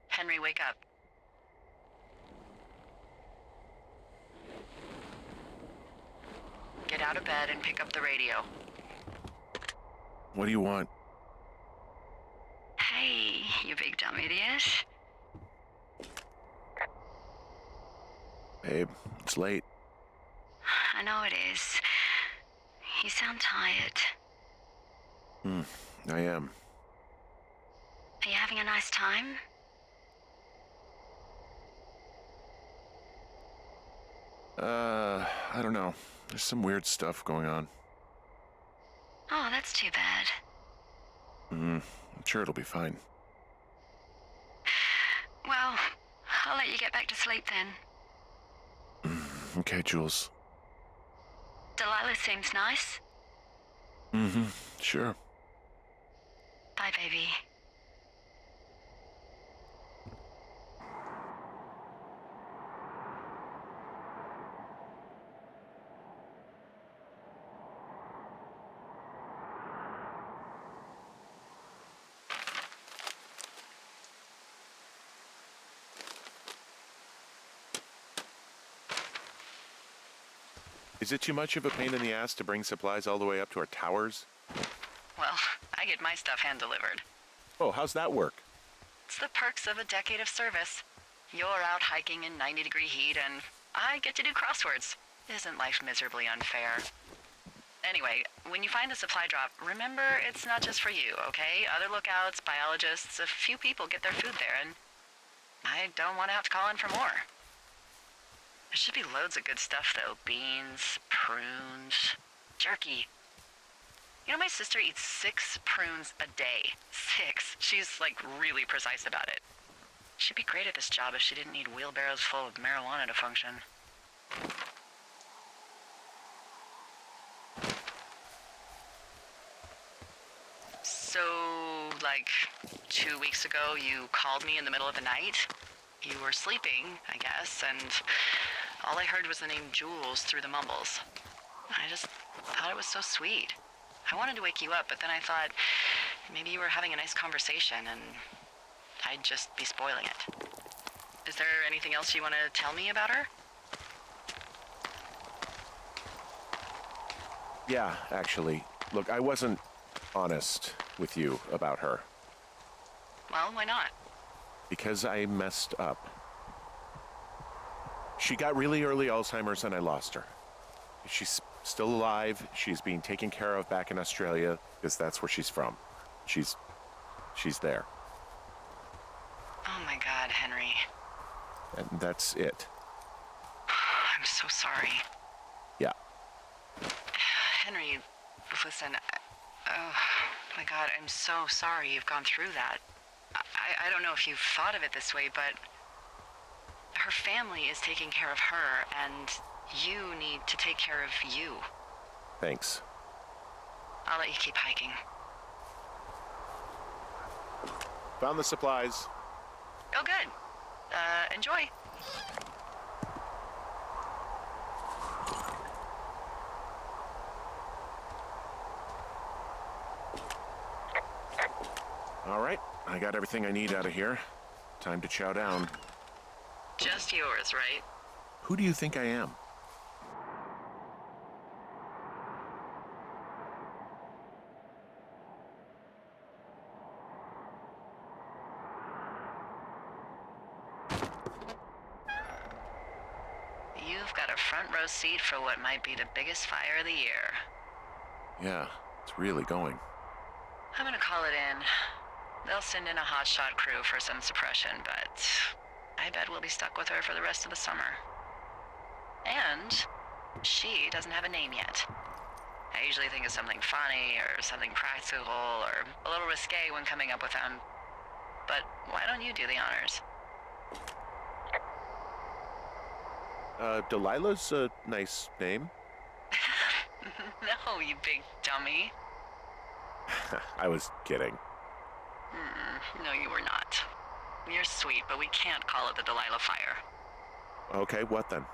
Speaker 1: Henry, wake up. Get out of bed and pick up the radio.
Speaker 2: What do you want?
Speaker 1: Hey, you big dumb idiot.
Speaker 2: Babe, it's late.
Speaker 1: I know it is. You sound tired.
Speaker 2: I am.
Speaker 1: Are you having a nice time?
Speaker 2: I don't know. There's some weird stuff going on.
Speaker 1: Oh, that's too bad.
Speaker 2: I'm sure it'll be fine.
Speaker 1: Well, I'll let you get back to sleep then.
Speaker 2: Okay, Jules.
Speaker 1: Delilah seems nice.
Speaker 2: Sure.
Speaker 1: Bye, baby.
Speaker 2: Is it too much of a pain in the ass to bring supplies all the way up to our towers?
Speaker 1: Well, I get my stuff hand-delivered.
Speaker 2: Oh, how's that work?
Speaker 1: It's the perks of a decade of service. You're out hiking in 90-degree heat, and I get to do crosswords. Isn't life miserably unfair? Anyway, when you find the supply drop, remember it's not just for you, okay? Other lookouts, biologists, a few people get their food there, and I don't want to have to call in for more. There should be loads of good stuff, though. Beans, prunes, jerky. You know, my sister eats 6 prunes a day. 6. She's, like, really precise about it. She'd be great at this job if she didn't need wheelbarrows full of marijuana to function. So, like, 2 weeks ago, you called me in the middle of the night? You were sleeping, I guess, and all I heard was the name Jules through the mumbles. I just thought it was so sweet. I wanted to wake you up, but then I thought maybe you were having a nice conversation and I'd just be spoiling it. Is there anything else you want to tell me about her?
Speaker 2: Yeah, actually. Look, I wasn't honest with you about her.
Speaker 1: Well, why not?
Speaker 2: Because I messed up. She got really early Alzheimer's and I lost her. She's still alive. She's being taken care of back in Australia because that's where she's from. She's there.
Speaker 1: Oh my God, Henry.
Speaker 2: And that's it.
Speaker 1: I'm so sorry.
Speaker 2: Yeah.
Speaker 1: Henry, listen, oh my God, I'm so sorry you've gone through that. I don't know if you've thought of it this way, but her family is taking care of her, and you need to take care of you.
Speaker 2: Thanks.
Speaker 1: I'll let you keep hiking.
Speaker 2: Found the supplies.
Speaker 1: Oh, good. Enjoy.
Speaker 2: All right, I got everything I need out of here. Time to chow down.
Speaker 1: Just yours, right?
Speaker 2: Who do you think I am?
Speaker 1: You've got a front row seat for what might be the biggest fire of the year.
Speaker 2: Yeah, it's really going.
Speaker 1: I'm gonna call it in. They'll send in a hotshot crew for some suppression, but I bet we'll be stuck with her for the rest of the summer. And she doesn't have a name yet. I usually think of something funny or something practical or a little risque when coming up with them. But why don't you do the honors?
Speaker 2: Delilah's a nice name.
Speaker 1: No, you big dummy.
Speaker 2: I was kidding.
Speaker 1: No, you were not. You're sweet, but we can't call it the Delilah Fire.
Speaker 2: Okay, what then?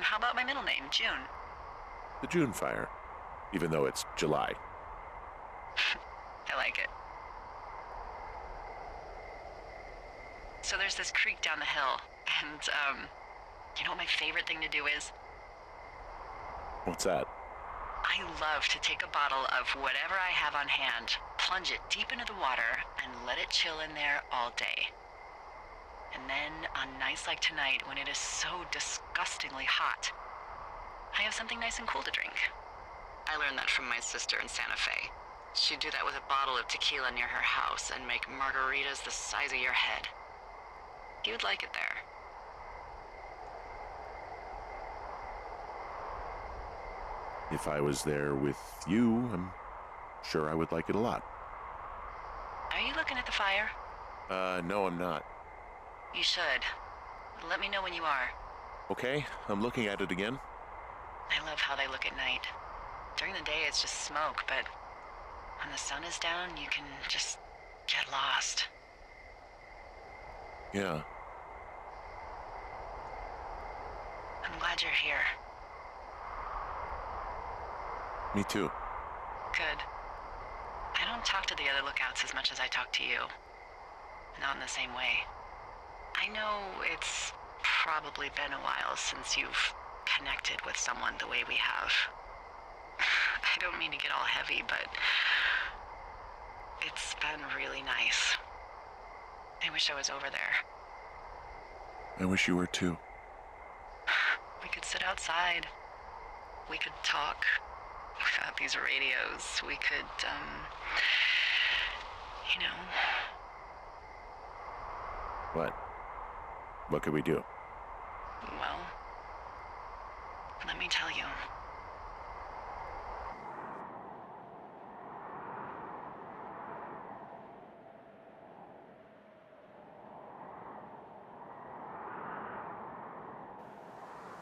Speaker 1: How about my middle name, June?
Speaker 2: The June fire. Even though it's July.
Speaker 1: I like it. So there's this creek down the hill, and, you know what my favorite thing to do is?
Speaker 2: What's that?
Speaker 1: I love to take a bottle of whatever I have on hand, plunge it deep into the water, and let it chill in there all day. And then, on nights like tonight, when it is so disgustingly hot, I have something nice and cool to drink. I learned that from my sister in Santa Fe. She'd do that with a bottle of tequila near her house and make margaritas the size of your head. You would like it there.
Speaker 2: If I was there with you, I'm sure I would like it a lot.
Speaker 1: Are you looking at the fire?
Speaker 2: No, I'm not.
Speaker 1: You should. Let me know when you are.
Speaker 2: Okay, I'm looking at it again.
Speaker 1: I love how they look at night. During the day, it's just smoke, but when the sun is down, you can just get lost.
Speaker 2: Yeah.
Speaker 1: I'm glad you're here.
Speaker 2: Me too.
Speaker 1: Good. I don't talk to the other lookouts as much as I talk to you. Not in the same way. I know it's probably been a while since you've connected with someone the way we have. I don't mean to get all heavy, but it's been really nice. I wish I was over there.
Speaker 2: I wish you were too.
Speaker 1: We could sit outside. We could talk without these radios. We could, you know.
Speaker 2: What? What could we do?
Speaker 1: Well, let me tell you.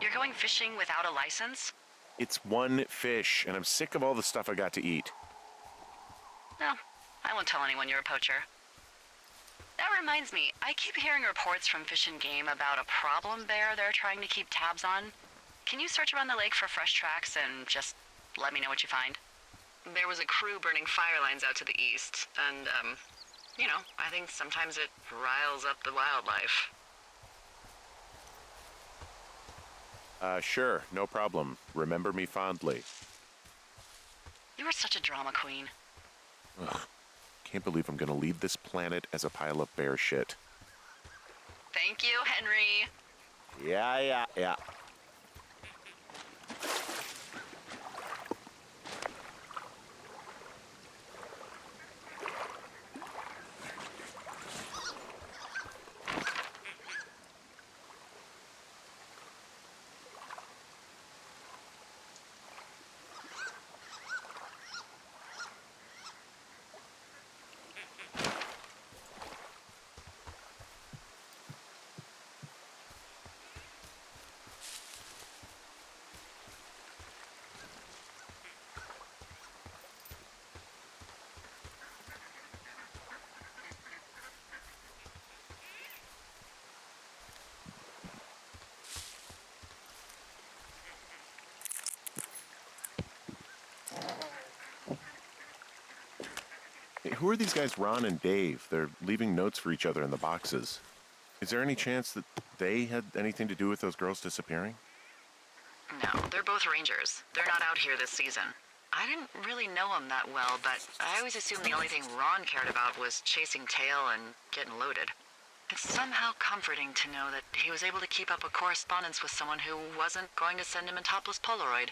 Speaker 1: You're going fishing without a license?
Speaker 2: It's one fish, and I'm sick of all the stuff I got to eat.
Speaker 1: No, I won't tell anyone you're a poacher. That reminds me, I keep hearing reports from Fish and Game about a problem bear they're trying to keep tabs on. Can you search around the lake for fresh tracks and just let me know what you find? There was a crew burning fire lines out to the east, and, you know, I think sometimes it riles up the wildlife.
Speaker 2: Sure, no problem. Remember me fondly.
Speaker 1: You are such a drama queen.
Speaker 2: Ugh. Can't believe I'm gonna leave this planet as a pile of bear shit.
Speaker 1: Thank you, Henry.
Speaker 2: Yeah. Hey, who are these guys, Ron and Dave? They're leaving notes for each other in the boxes. Is there any chance that they had anything to do with those girls disappearing?
Speaker 1: No, they're both rangers. They're not out here this season. I didn't really know them that well, but I always assumed the only thing Ron cared about was chasing tail and getting loaded. It's somehow comforting to know that he was able to keep up a correspondence with someone who wasn't going to send him a topless Polaroid.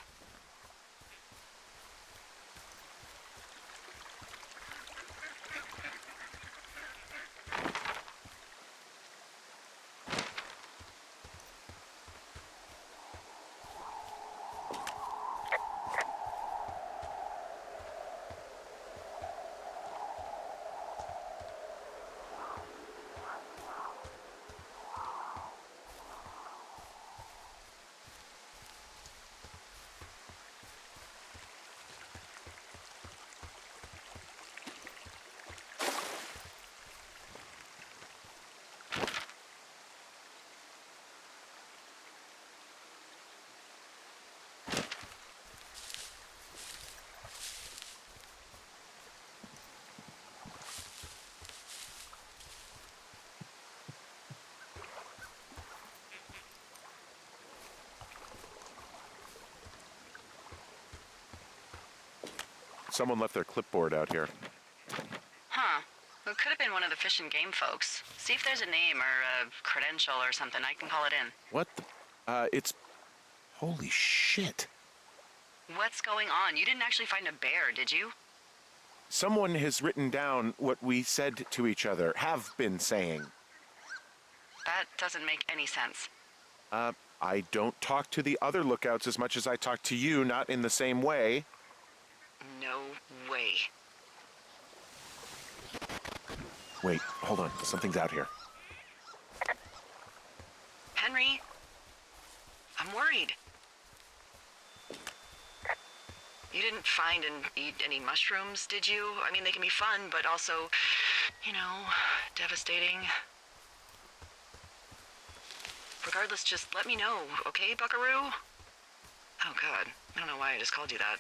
Speaker 2: Someone left their clipboard out here.
Speaker 1: Huh. It could have been one of the Fish and Game folks. See if there's a name or a credential or something. I can call it in.
Speaker 2: What the? It's... Holy shit.
Speaker 1: What's going on? You didn't actually find a bear, did you?
Speaker 2: Someone has written down what we said to each other, have been saying.
Speaker 1: That doesn't make any sense.
Speaker 2: I don't talk to the other lookouts as much as I talk to you, not in the same way.
Speaker 1: No way.
Speaker 2: Wait, hold on. Something's out here.
Speaker 1: Henry? I'm worried. You didn't find and eat any mushrooms, did you? I mean, they can be fun, but also, you know, devastating. Regardless, just let me know, okay, buckaroo? Oh, God. I don't know why I just called you that.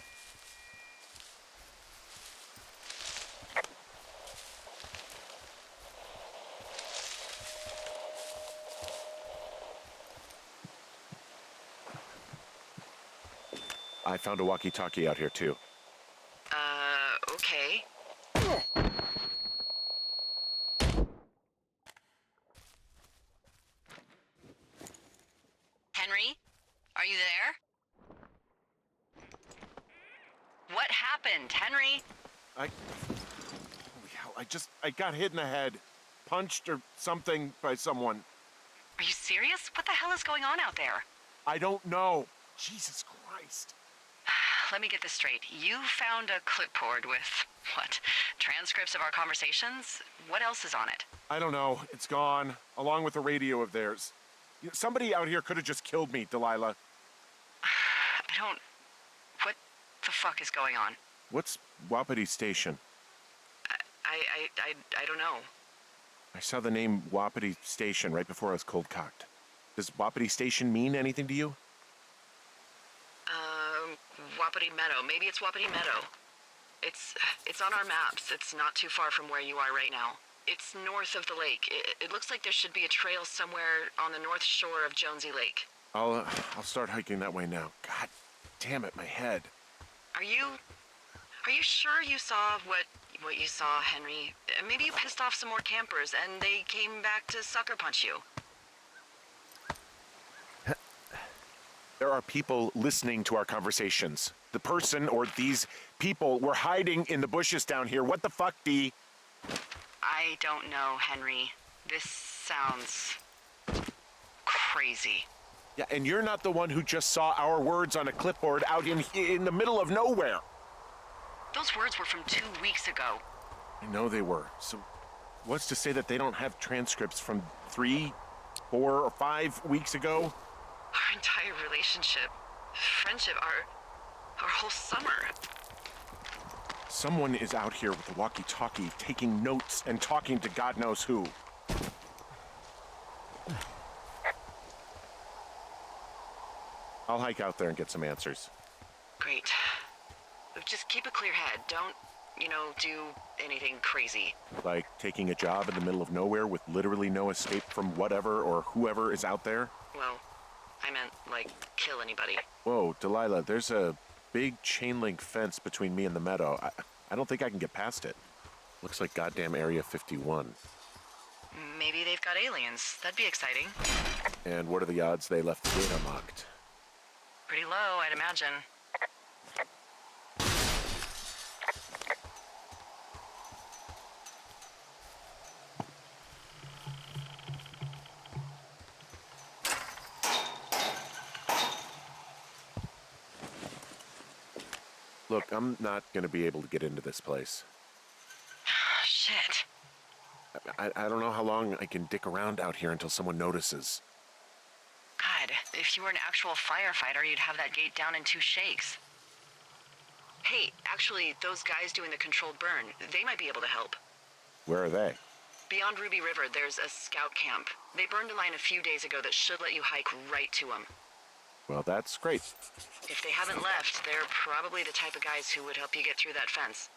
Speaker 2: I found a walkie-talkie out here, too.
Speaker 1: Okay. Henry? Are you there? What happened, Henry?
Speaker 2: Holy hell, I got hit in the head. Punched or something by someone.
Speaker 1: Are you serious? What the hell is going on out there?
Speaker 2: I don't know. Jesus Christ.
Speaker 1: Let me get this straight. You found a clipboard with, what, transcripts of our conversations? What else is on it?
Speaker 2: I don't know. It's gone, along with the radio of theirs. Somebody out here could have just killed me, Delilah.
Speaker 1: What the fuck is going on?
Speaker 2: What's Wapiti Station?
Speaker 1: I don't know.
Speaker 2: I saw the name Wapiti Station right before I was cold-cocked. Does Wapiti Station mean anything to you?
Speaker 1: Wapiti Meadow. Maybe it's Wapiti Meadow. It's on our maps. It's not too far from where you are right now. It's north of the lake. It looks like there should be a trail somewhere on the north shore of Jonesy Lake.
Speaker 2: I'll start hiking that way now. God damn it, my head.
Speaker 1: Are you sure you saw what you saw, Henry? Maybe you pissed off some more campers and they came back to sucker punch you.
Speaker 2: There are people listening to our conversations. The person or these people were hiding in the bushes down here. What the fuck, Dee?
Speaker 1: I don't know, Henry. This sounds crazy.
Speaker 2: Yeah, and you're not the one who just saw our words on a clipboard out in the middle of nowhere.
Speaker 1: Those words were from 2 weeks ago.
Speaker 2: I know they were. So what's to say that they don't have transcripts from 3, 4, or 5 weeks ago?
Speaker 1: Our entire relationship, friendship, our whole summer.
Speaker 2: Someone is out here with a walkie-talkie, taking notes and talking to God knows who. I'll hike out there and get some answers.
Speaker 1: Great. Just keep a clear head. Don't do anything crazy.
Speaker 2: Like taking a job in the middle of nowhere with literally no escape from whatever or whoever is out there?
Speaker 1: Well, I meant, like, kill anybody.
Speaker 2: Whoa, Delilah, there's a big chain link fence between me and the meadow. I don't think I can get past it. Looks like goddamn Area 51.
Speaker 1: Maybe they've got aliens. That'd be exciting.
Speaker 2: And what are the odds they left the gate unlocked?
Speaker 1: Pretty low, I'd imagine.
Speaker 2: Look, I'm not going to be able to get into this place.
Speaker 1: Shit.
Speaker 2: I don't know how long I can dick around out here until someone notices.
Speaker 1: God, if you were an actual firefighter, you'd have that gate down in 2 shakes. Hey, actually, those guys doing the controlled burn, they might be able to help.
Speaker 2: Where are they?
Speaker 1: Beyond Ruby River, there's a scout camp. They burned a line a few days ago that should let you hike right to them.
Speaker 2: Well, that's great.
Speaker 1: If they haven't left, they're probably the type of guys who would help you get through that fence.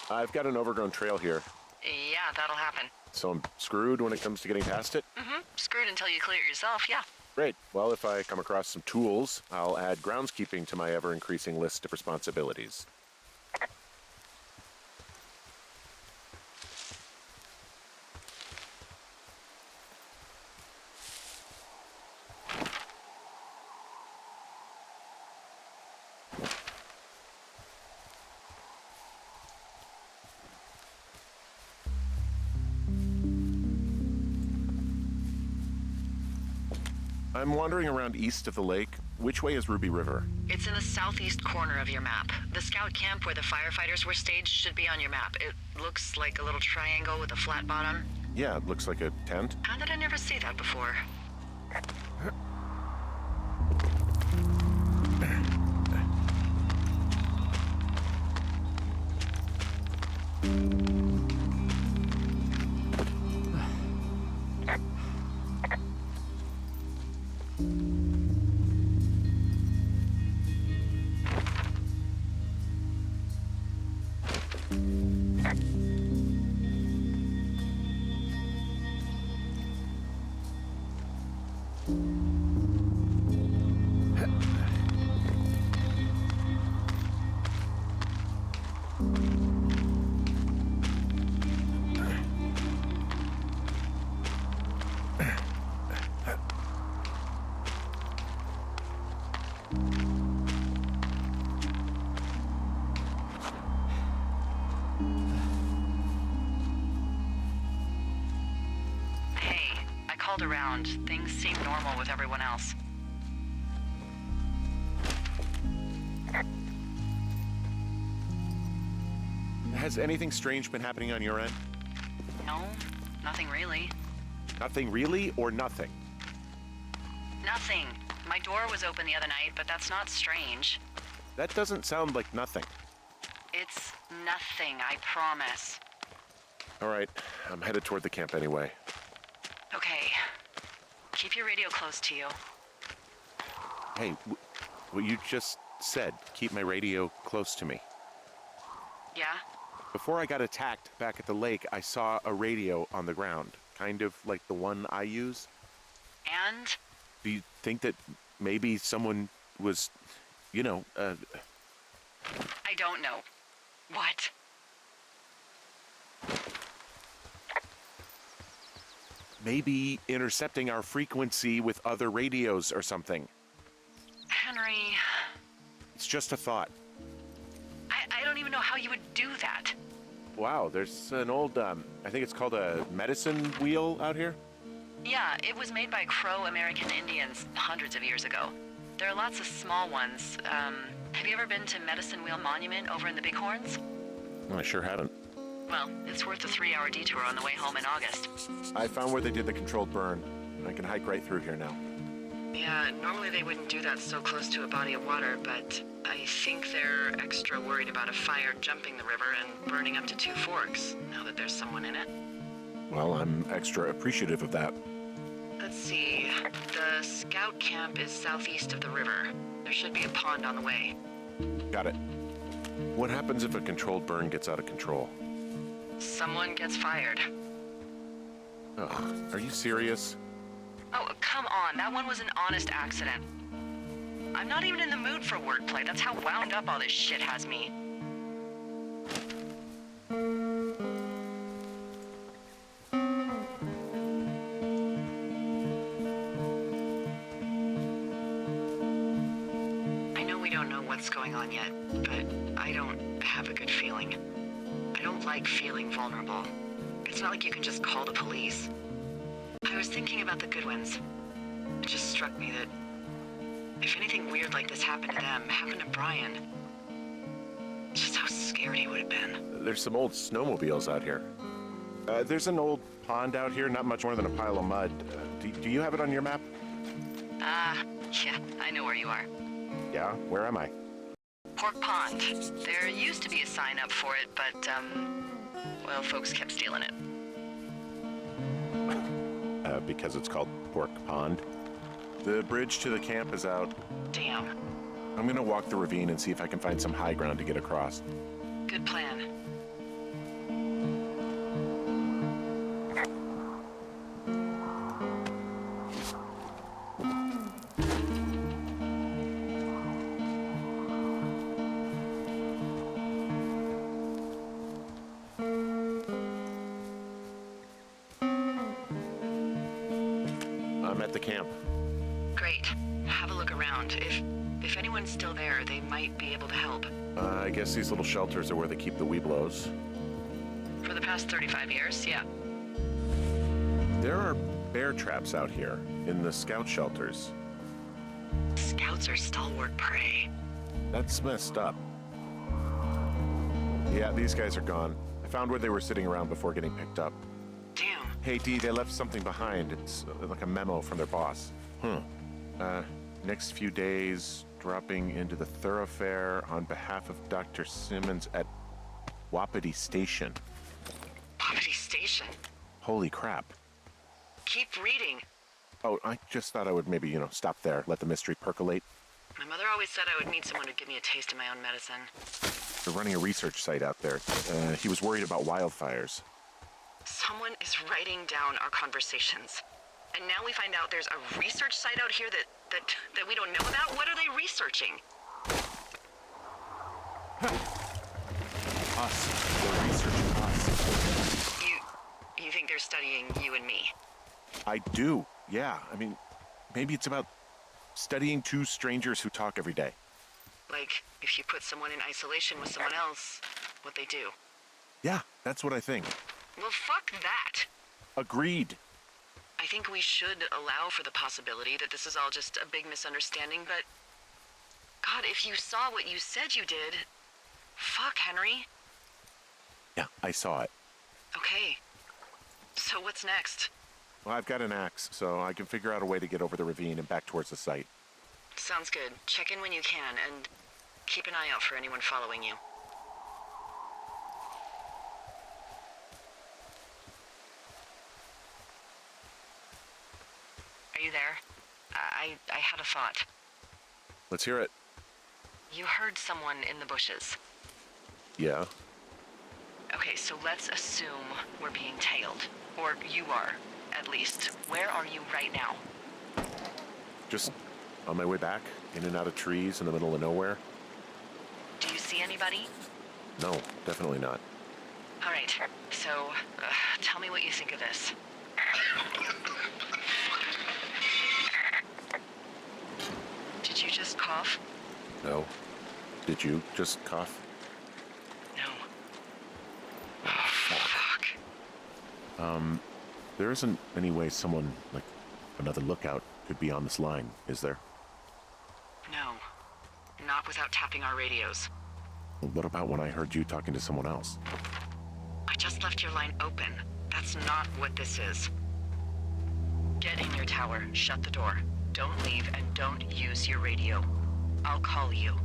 Speaker 2: I've got an overgrown trail here,
Speaker 1: Yeah, that'll happen.
Speaker 2: so I'm screwed when it comes to getting past it.
Speaker 1: Screwed until you clear it yourself, yeah.
Speaker 2: Great. Well, if I come across some tools, I'll add groundskeeping to my ever-increasing list of responsibilities. I'm wandering around east of the lake. Which way is Ruby River?
Speaker 1: It's in the southeast corner of your map. The scout camp where the firefighters were staged should be on your map. It looks like a little triangle with a flat bottom.
Speaker 2: Yeah, it looks like a tent.
Speaker 1: How did I never see that before? Hey, I called around. Things seem normal with everyone else.
Speaker 2: Has anything strange been happening on your end?
Speaker 1: No, nothing really.
Speaker 2: Nothing really, or nothing?
Speaker 1: Nothing. My door was open the other night, but that's not strange.
Speaker 2: That doesn't sound like nothing.
Speaker 1: It's nothing, I promise.
Speaker 2: All right, I'm headed toward the camp anyway.
Speaker 1: Okay. Keep your radio close to you.
Speaker 2: Hey, what you just said, keep my radio close to me.
Speaker 1: Yeah?
Speaker 2: Before I got attacked back at the lake, I saw a radio on the ground, kind of like the one I use.
Speaker 1: And?
Speaker 2: Do you think that maybe someone was,
Speaker 1: I don't know. What?
Speaker 2: maybe intercepting our frequency with other radios or something?
Speaker 1: Henry,
Speaker 2: It's just a thought.
Speaker 1: I don't even know how you would do that.
Speaker 2: Wow, there's an old, I think it's called a medicine wheel out here.
Speaker 1: Yeah, it was made by Crow American Indians hundreds of years ago. There are lots of small ones. Have you ever been to Medicine Wheel Monument over in the Bighorns?
Speaker 2: I sure haven't.
Speaker 1: Well, it's worth a 3-hour detour on the way home in August.
Speaker 2: I found where they did the controlled burn. I can hike right through here now.
Speaker 1: Yeah, normally they wouldn't do that so close to a body of water, but I think they're extra worried about a fire jumping the river and burning up to 2 forks, now that there's someone in it.
Speaker 2: Well, I'm extra appreciative of that.
Speaker 1: Let's see. The scout camp is southeast of the river. There should be a pond on the way.
Speaker 2: Got it. What happens if a controlled burn gets out of control?
Speaker 1: Someone gets fired.
Speaker 2: Ugh, are you serious?
Speaker 1: Oh, come on. That one was an honest accident. I'm not even in the mood for wordplay. That's how wound up all this shit has me. I know we don't know what's going on yet, but I don't have a good feeling. I don't like feeling vulnerable. It's not like you can just call the police. I was thinking about the Goodwins. It just struck me that if anything weird like this happened to them, happened to Brian, just how scared he would have been.
Speaker 2: There's some old snowmobiles out here. There's an old pond out here, not much more than a pile of mud. Do you have it on your map?
Speaker 1: Yeah, I know where you are.
Speaker 2: Yeah, where am I?
Speaker 1: Pork Pond. There used to be a sign up for it, but, well, folks kept stealing it.
Speaker 2: Because it's called Pork Pond. The bridge to the camp is out.
Speaker 1: Damn.
Speaker 2: I'm gonna walk the ravine and see if I can find some high ground to get across.
Speaker 1: Good plan.
Speaker 2: I'm at the camp.
Speaker 1: Great. Have a look around. If anyone's still there, they might be able to help.
Speaker 2: I guess these little shelters are where they keep the Weeblos.
Speaker 1: For the past 35 years, yeah.
Speaker 2: There are bear traps out here in the scout shelters.
Speaker 1: Scouts are stalwart prey.
Speaker 2: That's messed up. Yeah, these guys are gone. I found where they were sitting around before getting picked up.
Speaker 1: Damn.
Speaker 2: Hey, Dee, they left something behind. It's like a memo from their boss. Next few days, dropping into the thoroughfare on behalf of Dr. Simmons at Wapiti Station.
Speaker 1: Poverty Station.
Speaker 2: Holy crap.
Speaker 1: Keep reading.
Speaker 2: Oh, I just thought I would maybe, stop there, let the mystery percolate.
Speaker 1: My mother always said I would meet someone who'd give me a taste of my own medicine.
Speaker 2: They're running a research site out there. He was worried about wildfires.
Speaker 1: Someone is writing down our conversations. And now we find out there's a research site out here that we don't know about? What are they researching?
Speaker 2: Us. They're researching us.
Speaker 1: You think they're studying you and me?
Speaker 2: I do, yeah. I mean, maybe it's about studying two strangers who talk every day.
Speaker 1: Like, if you put someone in isolation with someone else, what they do.
Speaker 2: Yeah, that's what I think.
Speaker 1: Well, fuck that.
Speaker 2: Agreed.
Speaker 1: I think we should allow for the possibility that this is all just a big misunderstanding, but... God, if you saw what you said you did... Fuck, Henry.
Speaker 2: Yeah, I saw it.
Speaker 1: Okay. So what's next?
Speaker 2: Well, I've got an axe, so I can figure out a way to get over the ravine and back towards the site.
Speaker 1: Sounds good. Check in when you can, and keep an eye out for anyone following you. you there? I had a thought.
Speaker 2: Let's hear it.
Speaker 1: You heard someone in the bushes.
Speaker 2: Yeah.
Speaker 1: Okay, so let's assume we're being tailed. Or you are, at least. Where are you right now?
Speaker 2: Just on my way back, in and out of trees in the middle of nowhere.
Speaker 1: Do you see anybody?
Speaker 2: No, definitely not.
Speaker 1: All right, so tell me what you think of this. Did you just cough?
Speaker 2: No. Did you just cough?
Speaker 1: No. Oh, fuck.
Speaker 2: There isn't any way someone, like another lookout, could be on this line, is there?
Speaker 1: No. Not without tapping our radios.
Speaker 2: Well, what about when I heard you talking to someone else?
Speaker 1: I just left your line open. That's not what this is. Get in your tower, shut the door. Don't leave and don't use your radio. I'll call you.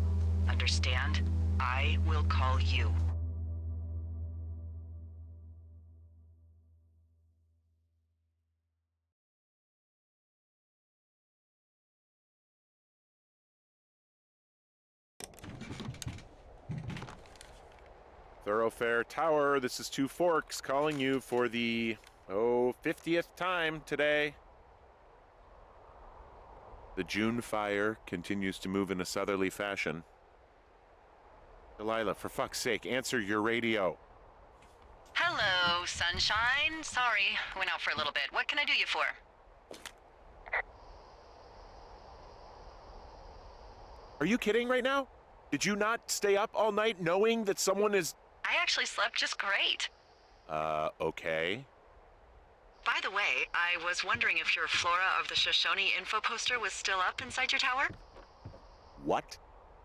Speaker 1: Understand? I will call you.
Speaker 2: Thoroughfare Tower, this is Two Forks calling you for the, 50th time today. The June fire continues to move in a southerly fashion. Delilah, for fuck's sake, answer your radio.
Speaker 1: Hello, sunshine. Sorry, went out for a little bit. What can I do you for?
Speaker 2: Are you kidding right now? Did you not stay up all night knowing that someone is...
Speaker 1: I actually slept just great.
Speaker 2: Okay.
Speaker 1: By the way, I was wondering if your Flora of the Shoshone info poster was still up inside your tower?
Speaker 2: What?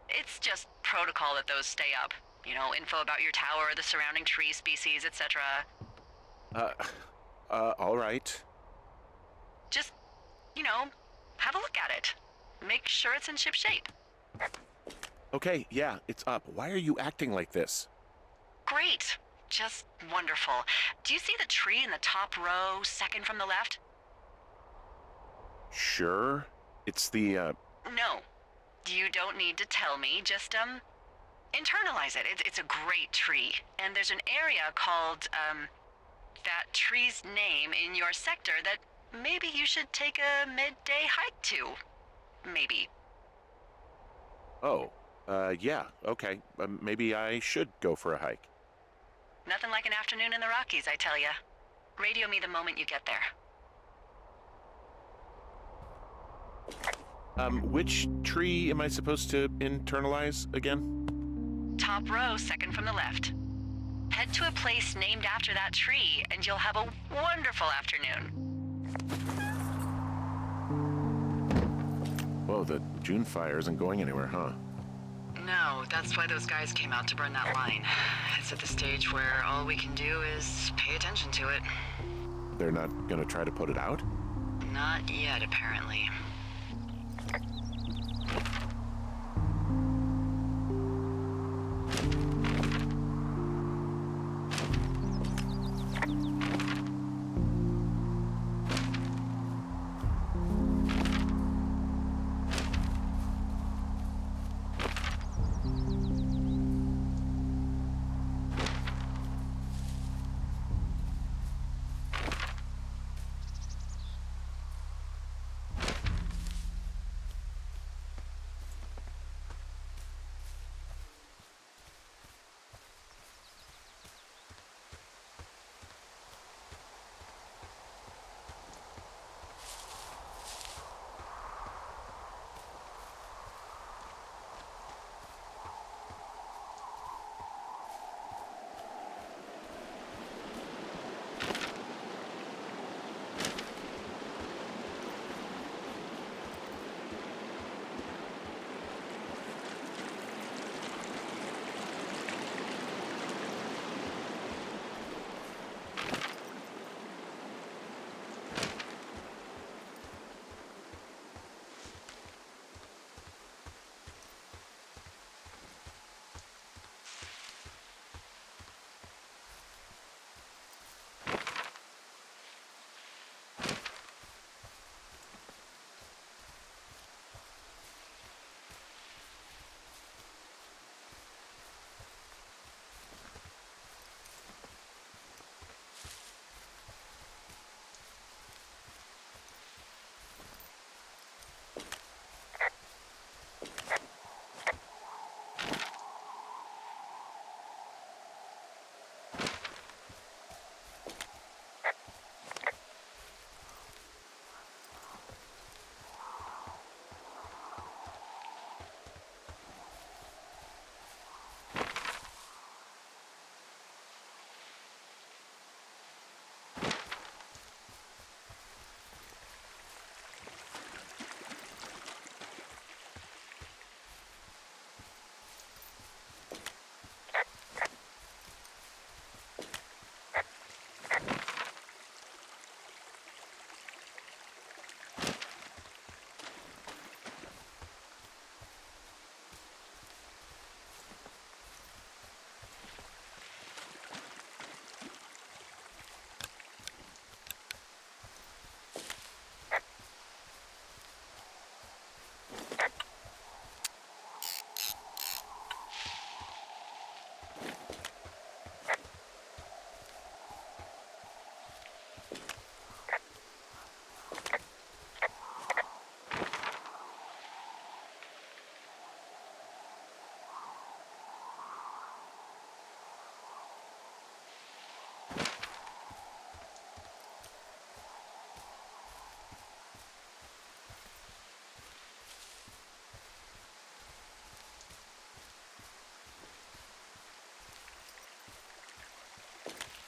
Speaker 1: It's just protocol that those stay up. You know, info about your tower, the surrounding tree species, etc.
Speaker 2: All right.
Speaker 1: Just, you know, have a look at it. Make sure it's in ship shape.
Speaker 2: Okay, yeah, it's up. Why are you acting like this?
Speaker 1: Great. Just wonderful. Do you see the tree in the top row, second from the left?
Speaker 2: Sure. It's the,
Speaker 1: No. You don't need to tell me. Just, internalize it. It's a great tree. And there's an area called, that tree's name in your sector that maybe you should take a midday hike to. Maybe.
Speaker 2: Oh, yeah, okay. Maybe I should go for a hike.
Speaker 1: Nothing like an afternoon in the Rockies, I tell ya. Radio me the moment you get there.
Speaker 2: Which tree am I supposed to internalize again?
Speaker 1: Top row, second from the left. Head to a place named after that tree, and you'll have a wonderful afternoon.
Speaker 2: Whoa, the June fire isn't going anywhere, huh?
Speaker 1: No, that's why those guys came out to burn that line. It's at the stage where all we can do is pay attention to it.
Speaker 2: They're not gonna try to put it out?
Speaker 1: Not yet, apparently.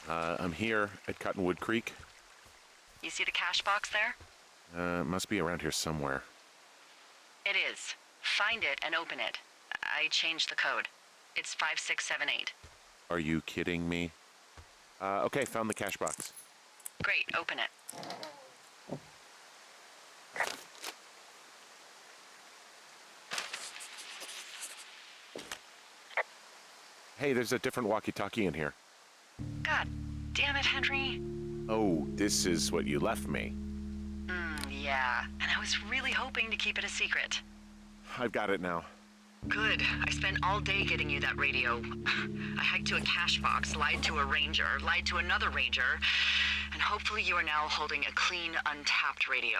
Speaker 2: I'm here at Cottonwood Creek.
Speaker 1: You see the cash box there?
Speaker 2: It must be around here somewhere.
Speaker 1: It is. Find it and open it. I changed the code. It's 5678.
Speaker 2: Are you kidding me? Okay, found the cash box.
Speaker 1: Great, open it.
Speaker 2: Hey, there's a different walkie-talkie in here.
Speaker 1: God damn it, Henry.
Speaker 2: Oh, this is what you left me.
Speaker 1: Yeah. And I was really hoping to keep it a secret.
Speaker 2: I've got it now.
Speaker 1: Good. I spent all day getting you that radio. I hiked to a cash box, lied to a ranger, lied to another ranger, and hopefully you are now holding a clean, untapped radio.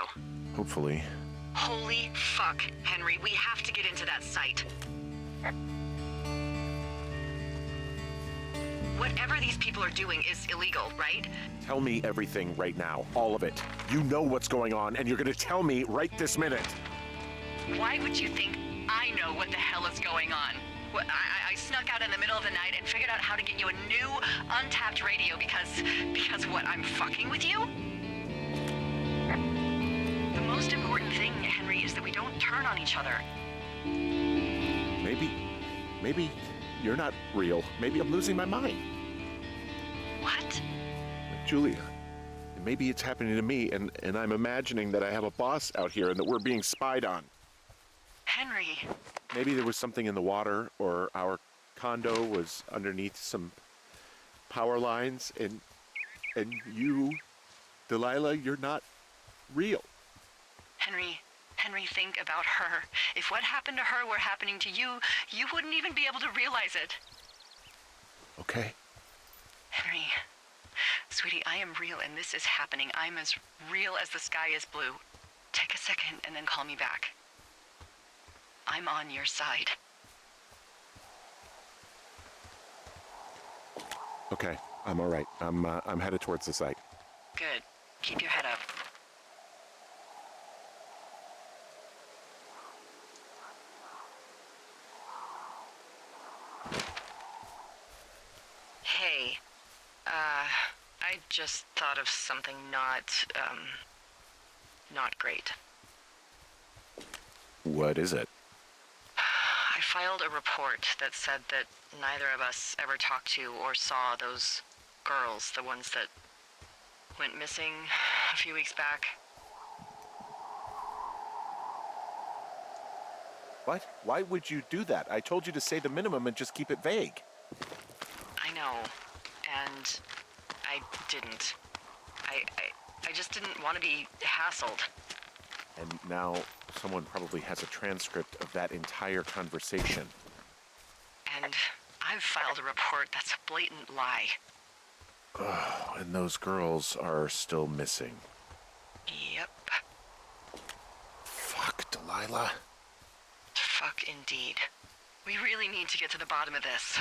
Speaker 2: Hopefully.
Speaker 1: Holy fuck, Henry. We have to get into that site. Whatever these people are doing is illegal, right?
Speaker 2: Tell me everything right now. All of it. You know what's going on, and you're gonna tell me right this minute.
Speaker 1: Why would you think I know what the hell is going on? I snuck out in the middle of the night and figured out how to get you a new, untapped radio because what, I'm fucking with you? The most important thing, Henry, is that we don't turn on each other.
Speaker 2: Maybe you're not real. Maybe I'm losing my mind.
Speaker 1: What?
Speaker 2: Julia, maybe it's happening to me, and I'm imagining that I have a boss out here and that we're being spied on.
Speaker 1: Henry.
Speaker 2: Maybe there was something in the water, or our condo was underneath some power lines, and you, Delilah, you're not real.
Speaker 1: Henry, think about her. If what happened to her were happening to you, you wouldn't even be able to realize it.
Speaker 2: Okay.
Speaker 1: Henry, sweetie, I am real and this is happening. I'm as real as the sky is blue. Take a second and then call me back. I'm on your side.
Speaker 2: Okay, I'm all right. I'm headed towards the site.
Speaker 1: Good. Keep your head up. Hey, I just thought of something not great.
Speaker 2: What is it?
Speaker 1: I filed a report that said that neither of us ever talked to or saw those girls, the ones that went missing a few weeks back.
Speaker 2: What? Why would you do that? I told you to say the minimum and just keep it vague.
Speaker 1: I know, and I didn't. I just didn't want to be hassled.
Speaker 2: And now someone probably has a transcript of that entire conversation.
Speaker 1: And I've filed a report that's a blatant lie.
Speaker 2: Oh, and those girls are still missing.
Speaker 1: Yep.
Speaker 2: Fuck, Delilah.
Speaker 1: Fuck indeed. We really need to get to the bottom of this.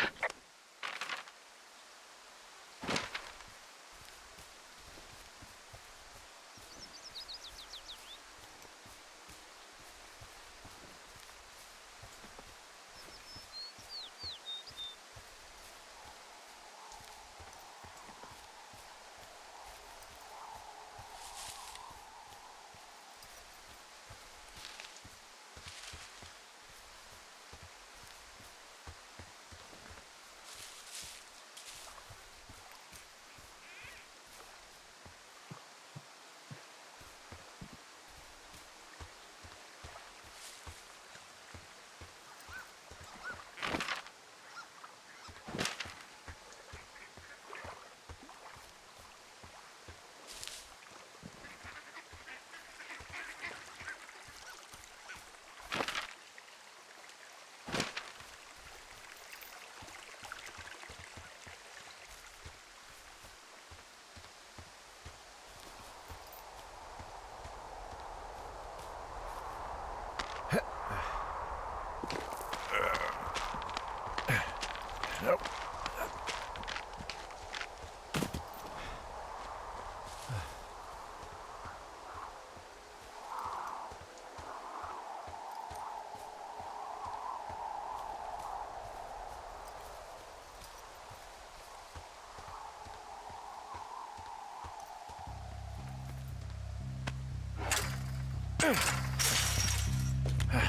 Speaker 2: I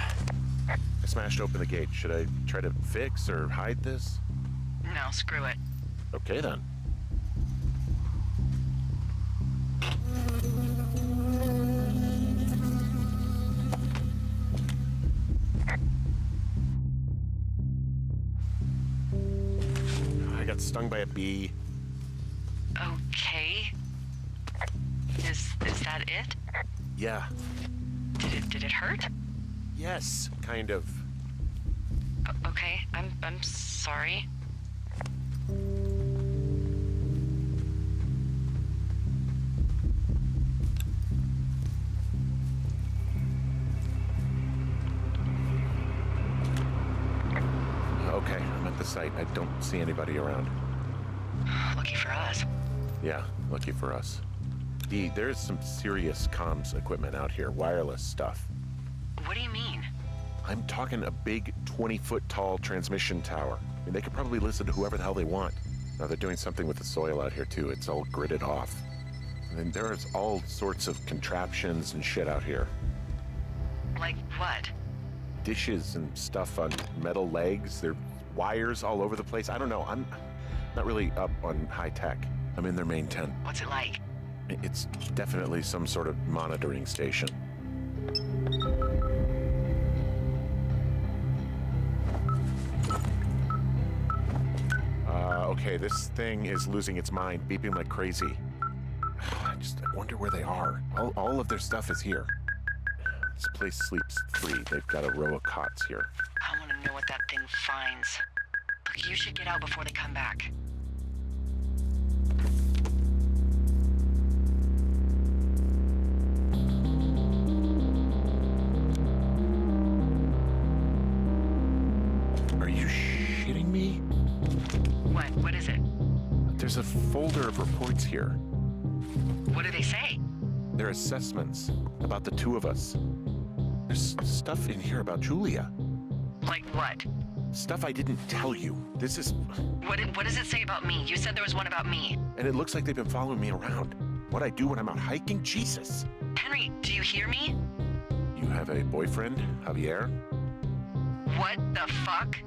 Speaker 2: smashed open the gate. Should I try to fix or hide this?
Speaker 1: No, screw it.
Speaker 2: Okay, then. I got stung by a bee.
Speaker 1: Okay. Is that it?
Speaker 2: Yeah.
Speaker 1: Did it hurt?
Speaker 2: Yes, kind of.
Speaker 1: Okay, I'm sorry.
Speaker 2: Okay, I'm at the site. I don't see anybody around.
Speaker 1: Lucky for us.
Speaker 2: Yeah, lucky for us. Dee, there's some serious comms equipment out here, wireless stuff.
Speaker 1: What do you mean?
Speaker 2: I'm talking a big 20-foot tall transmission tower. I mean, they could probably listen to whoever the hell they want. Now, they're doing something with the soil out here, too. It's all gridded off. And then there's all sorts of contraptions and shit out here.
Speaker 1: Like what?
Speaker 2: Dishes and stuff on metal legs. There are wires all over the place. I don't know. I'm not really up on high tech. I'm in their main tent.
Speaker 1: What's it like?
Speaker 2: It's definitely some sort of monitoring station. Okay, this thing is losing its mind, beeping like crazy. I wonder where they are. All of their stuff is here. This place sleeps free. They've got a row of cots here.
Speaker 1: I want to know what that thing finds. Look, you should get out before they come back.
Speaker 2: Are you shitting me?
Speaker 1: What is it?
Speaker 2: There's a folder of reports here.
Speaker 1: What do they say?
Speaker 2: They're assessments about the two of us. There's stuff in here about Julia.
Speaker 1: Like what?
Speaker 2: Stuff I didn't tell you. This is...
Speaker 1: What does it say about me? You said there was one about me.
Speaker 2: And it looks like they've been following me around. What I do when I'm out hiking? Jesus.
Speaker 1: Henry, do you hear me?
Speaker 2: You have a boyfriend, Javier?
Speaker 1: What the fuck?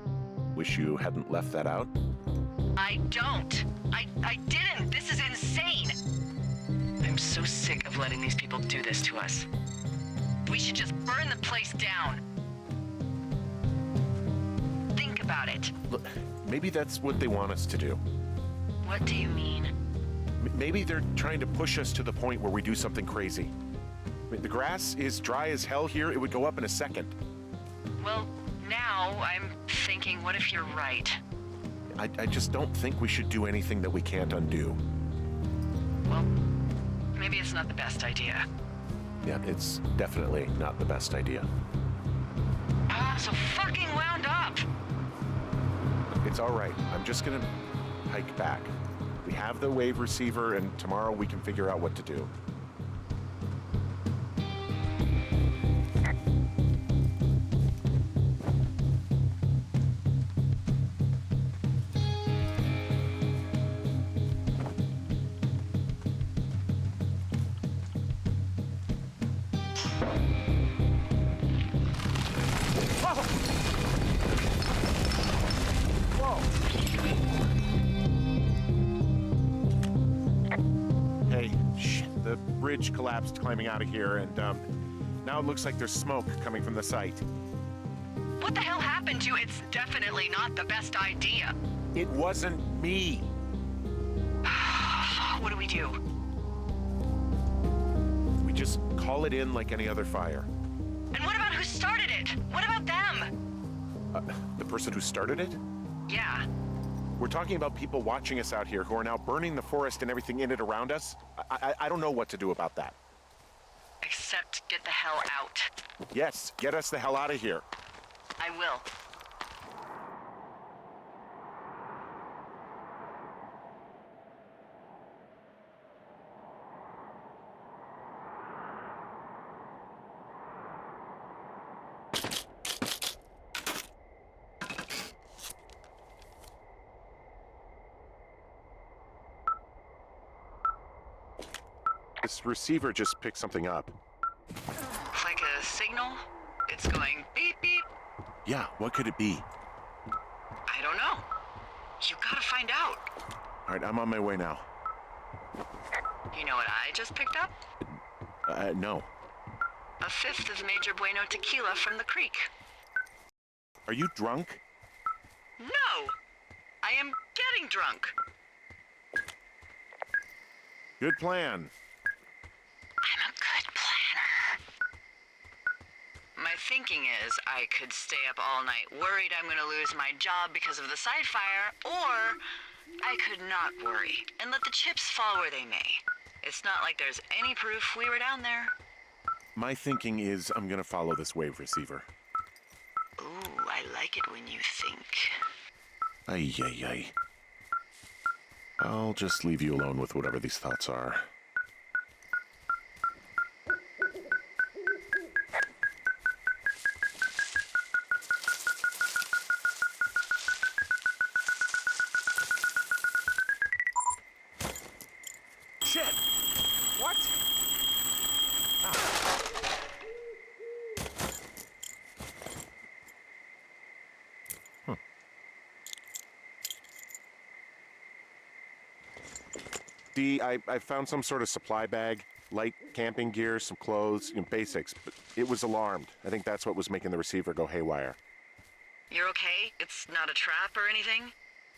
Speaker 2: Wish you hadn't left that out.
Speaker 1: I don't. I didn't. This is insane. I'm so sick of letting these people do this to us. We should just burn the place down. Think about it.
Speaker 2: Look, maybe that's what they want us to do.
Speaker 1: What do you mean?
Speaker 2: Maybe they're trying to push us to the point where we do something crazy. I mean, the grass is dry as hell here. It would go up in a second.
Speaker 1: Well, now I'm thinking, what if you're right?
Speaker 2: I just don't think we should do anything that we can't undo.
Speaker 1: Well, maybe it's not the best idea.
Speaker 2: Yeah, it's definitely not the best idea.
Speaker 1: I'm so fucking wound up.
Speaker 2: It's all right. I'm just gonna hike back. We have the wave receiver, and tomorrow we can figure out what to do. Bridge collapsed climbing out of here, and now it looks like there's smoke coming from the site.
Speaker 1: What the hell happened to you? It's definitely not the best idea.
Speaker 2: It wasn't me.
Speaker 1: What do we do?
Speaker 2: We just call it in like any other fire.
Speaker 1: And what about who started it? What about them?
Speaker 2: The person who started it?
Speaker 1: Yeah.
Speaker 2: We're talking about people watching us out here who are now burning the forest and everything in it around us. I don't know what to do about that.
Speaker 1: Except get the hell out.
Speaker 2: Yes, get us the hell out of here.
Speaker 1: I will.
Speaker 2: This receiver just picked something up.
Speaker 1: Like signal. It's going beep beep.
Speaker 2: Yeah, what could it be?
Speaker 1: I don't know. You gotta find out.
Speaker 2: All right, I'm on my way now.
Speaker 1: You know what I just picked up?
Speaker 2: No.
Speaker 1: A fifth of Major Bueno tequila from the creek.
Speaker 2: Are you drunk?
Speaker 1: No! I am getting drunk.
Speaker 2: Good plan.
Speaker 1: I'm a good planner. My thinking is I could stay up all night worried I'm gonna lose my job because of the side fire, or I could not worry and let the chips fall where they may. It's not like there's any proof we were down there.
Speaker 2: My thinking is I'm gonna follow this wave receiver.
Speaker 1: Ooh, I like it when you think.
Speaker 2: Ay, ay, ay. I'll just leave you alone with whatever these thoughts are. Shit! What? I found some sort of supply bag, light camping gear, some clothes, basics, but it was alarmed. I think that's what was making the receiver go haywire.
Speaker 1: You're okay? It's not a trap or anything?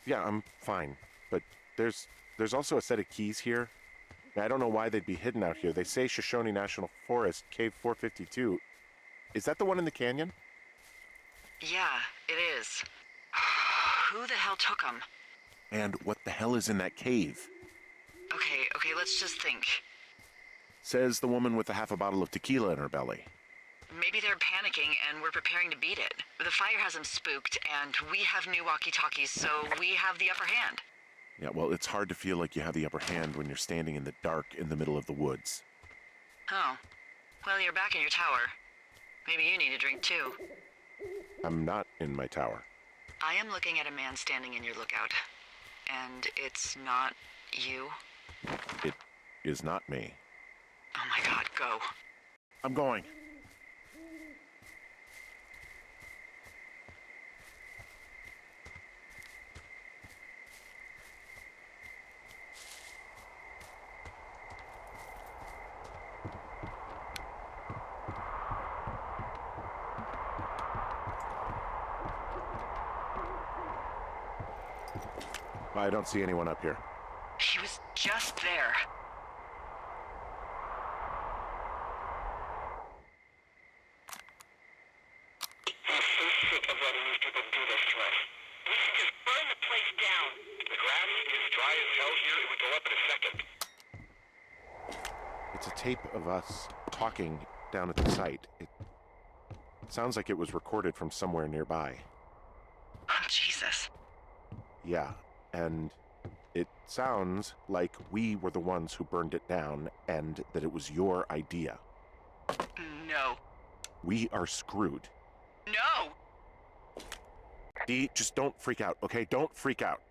Speaker 2: Yeah, I'm fine, but there's also a set of keys here. I don't know why they'd be hidden out here. They say Shoshone National Forest, Cave 452. Is that the one in the canyon?
Speaker 1: Yeah, it is. Who the hell took them?
Speaker 2: And what the hell is in that cave?
Speaker 1: Okay, let's just think.
Speaker 2: Says the woman with a half a bottle of tequila in her belly.
Speaker 1: Maybe they're panicking and we're preparing to beat it. The fire has them spooked, and we have new walkie-talkies, so we have the upper hand.
Speaker 2: Yeah, well, it's hard to feel like you have the upper hand when you're standing in the dark in the middle of the woods.
Speaker 1: Oh. Well, you're back in your tower. Maybe you need a drink, too.
Speaker 2: I'm not in my tower.
Speaker 1: I am looking at a man standing in your lookout. And it's not you?
Speaker 2: It is not me.
Speaker 1: Oh my god, go.
Speaker 2: I'm going. I don't see anyone up here.
Speaker 1: He was just there.
Speaker 5: I'm so sick of letting these people do this to us. We should just burn the place down. The grass is dry as hell here. It would go up in a second.
Speaker 2: It's a tape of us talking down at the site. It sounds like it was recorded from somewhere nearby.
Speaker 1: Oh, Jesus.
Speaker 2: Yeah, and it sounds like we were the ones who burned it down and that it was your idea.
Speaker 1: No.
Speaker 2: We are screwed.
Speaker 1: No!
Speaker 2: Dee, just don't freak out, okay? Don't freak out.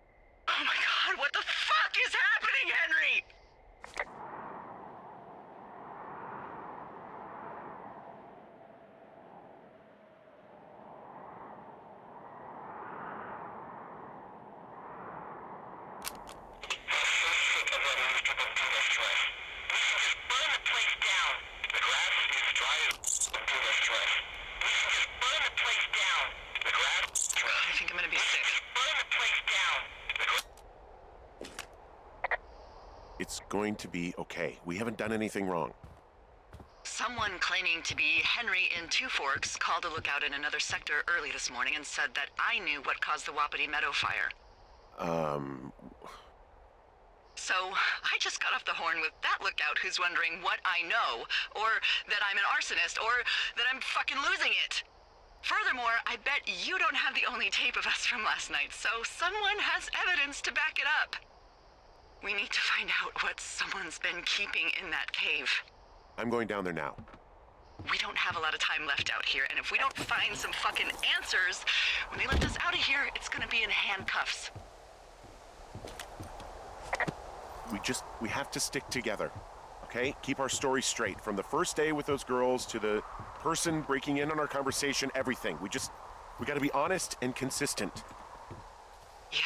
Speaker 1: Oh my god, what the fuck is happening, Henry? I think I'm gonna be sick.
Speaker 2: It's going to be okay. We haven't done anything wrong.
Speaker 1: Someone claiming to be Henry in Two Forks called a lookout in another sector early this morning and said that I knew what caused the Wapiti Meadow fire. So, I just got off the horn with that lookout who's wondering what I know, or that I'm an arsonist, or that I'm fucking losing it. Furthermore, I bet you don't have the only tape of us from last night, so someone has evidence to back it up. We need to find out what someone's been keeping in that cave.
Speaker 2: I'm going down there now.
Speaker 1: We don't have a lot of time left out here, and if we don't find some fucking answers, when they lift us out of here, it's gonna be in handcuffs.
Speaker 2: We have to stick together. okay? Keep our story straight. From the first day with those girls to the person breaking in on our conversation, everything. We gotta be honest and consistent.
Speaker 1: Yeah,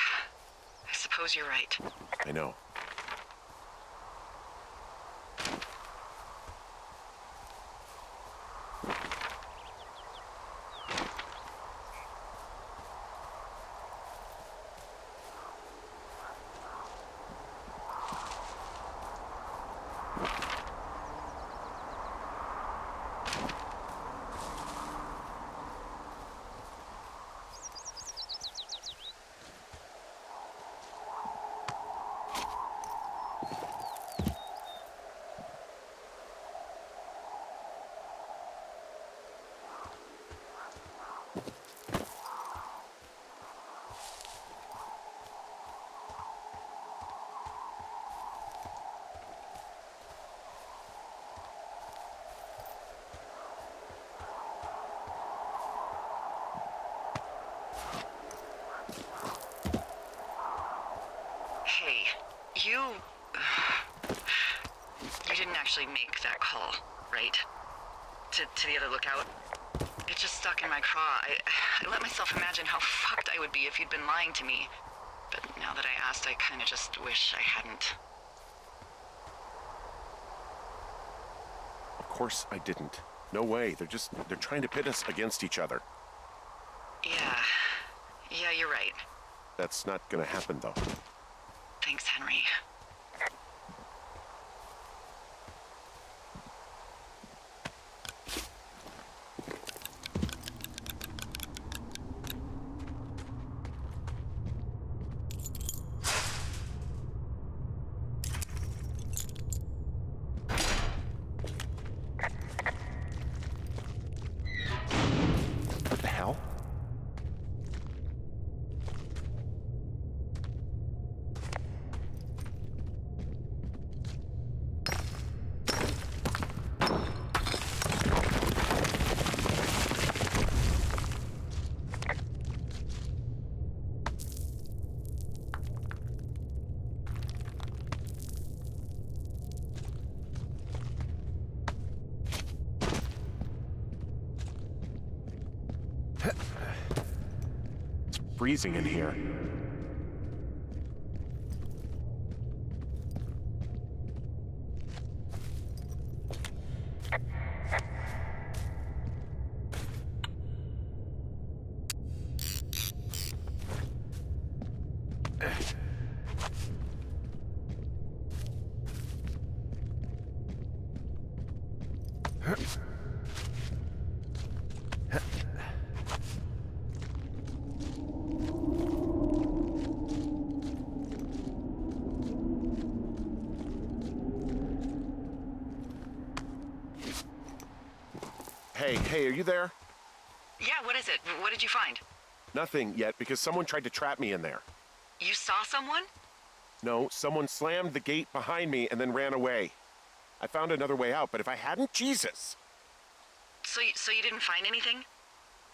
Speaker 1: I suppose you're right.
Speaker 2: I know.
Speaker 1: Hey, you didn't actually make that call, right? To the other lookout? It just stuck in my craw. I let myself imagine how fucked I would be if you'd been lying to me. But now that I asked, I kinda just wish I hadn't.
Speaker 2: Of course I didn't. No way. They're trying to pit us against each other.
Speaker 1: Yeah, you're right.
Speaker 2: That's not gonna happen, though.
Speaker 1: Thanks, Henry.
Speaker 2: What the hell? It's freezing in here. Hey, are you there?
Speaker 1: Yeah, what is it? What did you find?
Speaker 2: Nothing yet, because someone tried to trap me in there.
Speaker 1: You saw someone?
Speaker 2: No, someone slammed the gate behind me and then ran away. I found another way out, but if I hadn't, Jesus!
Speaker 1: So you didn't find anything?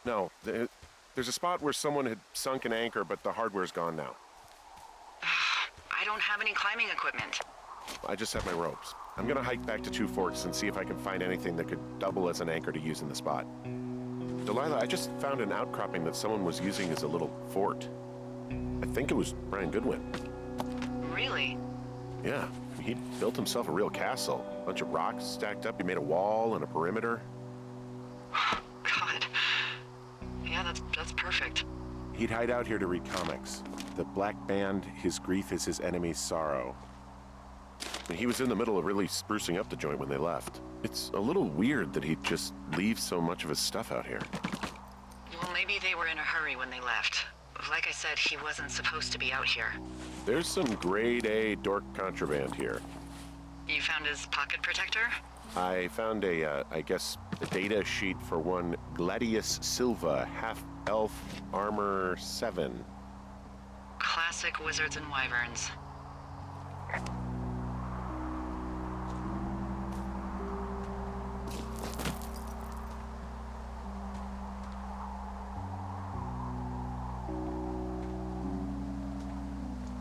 Speaker 2: No, there's a spot where someone had sunk an anchor, but the hardware's gone now.
Speaker 1: I don't have any climbing equipment.
Speaker 2: I just have my ropes. I'm gonna hike back to Two Forks and see if I can find anything that could double as an anchor to use in the spot. Delilah, I just found an outcropping that someone was using as a little fort. I think it was Brian Goodwin.
Speaker 1: Really?
Speaker 2: Yeah, he built himself a real castle. A bunch of rocks stacked up. He made a wall and a perimeter.
Speaker 1: God. Yeah, that's perfect.
Speaker 2: He'd hide out here to read comics. The Black Band, His Grief is His Enemy's Sorrow. And he was in the middle of really sprucing up the joint when they left. It's a little weird that he'd just leave so much of his stuff out here.
Speaker 1: Well, maybe they were in a hurry when they left. Like I said, he wasn't supposed to be out here.
Speaker 2: There's some grade A dork contraband here.
Speaker 1: You found his pocket protector?
Speaker 2: I found a data sheet for one Gladius Silva, half-elf, armor 7.
Speaker 1: Classic wizards and wyverns.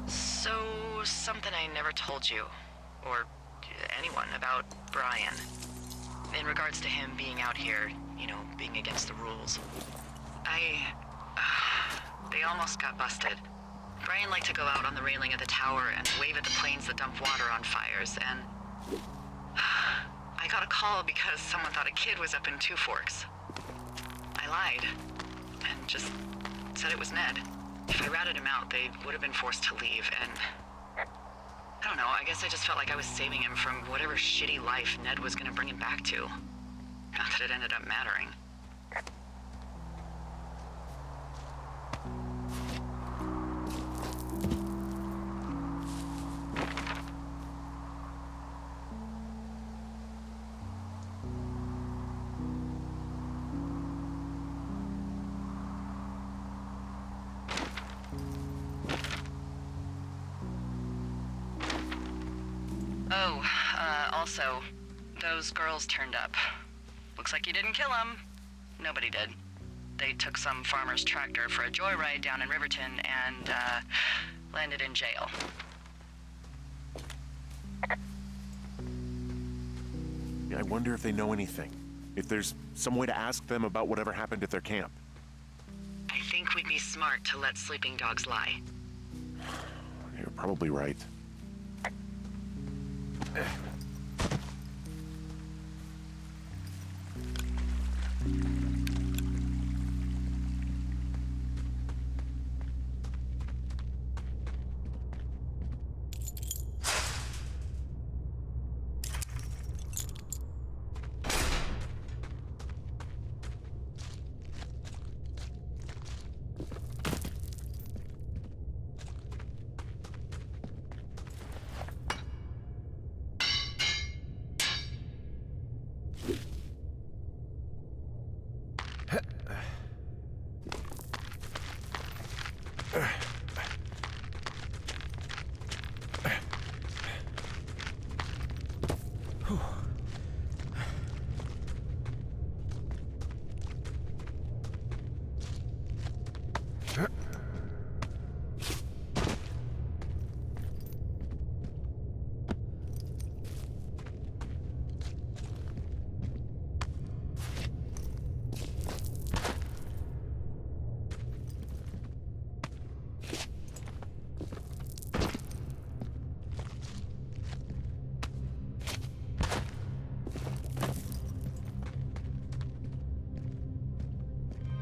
Speaker 1: So, something I never told you. Or anyone about Brian. In regards to him being out here, being against the rules. They almost got busted. Brian liked to go out on the railing of the tower and wave at the planes that dump water on fires, and I got a call because someone thought a kid was up in Two Forks. I lied, and just said it was Ned. If I ratted him out, they would have been forced to leave, and I don't know, I guess I just felt like I was saving him from whatever shitty life Ned was gonna bring him back to. Not that it ended up mattering. Also, those girls turned up. Looks like you didn't kill them. Nobody did. They took some farmer's tractor for a joyride down in Riverton and, landed in jail.
Speaker 2: I wonder if they know anything. If there's some way to ask them about whatever happened at their camp.
Speaker 1: I think we'd be smart to let sleeping dogs lie.
Speaker 2: You're probably right.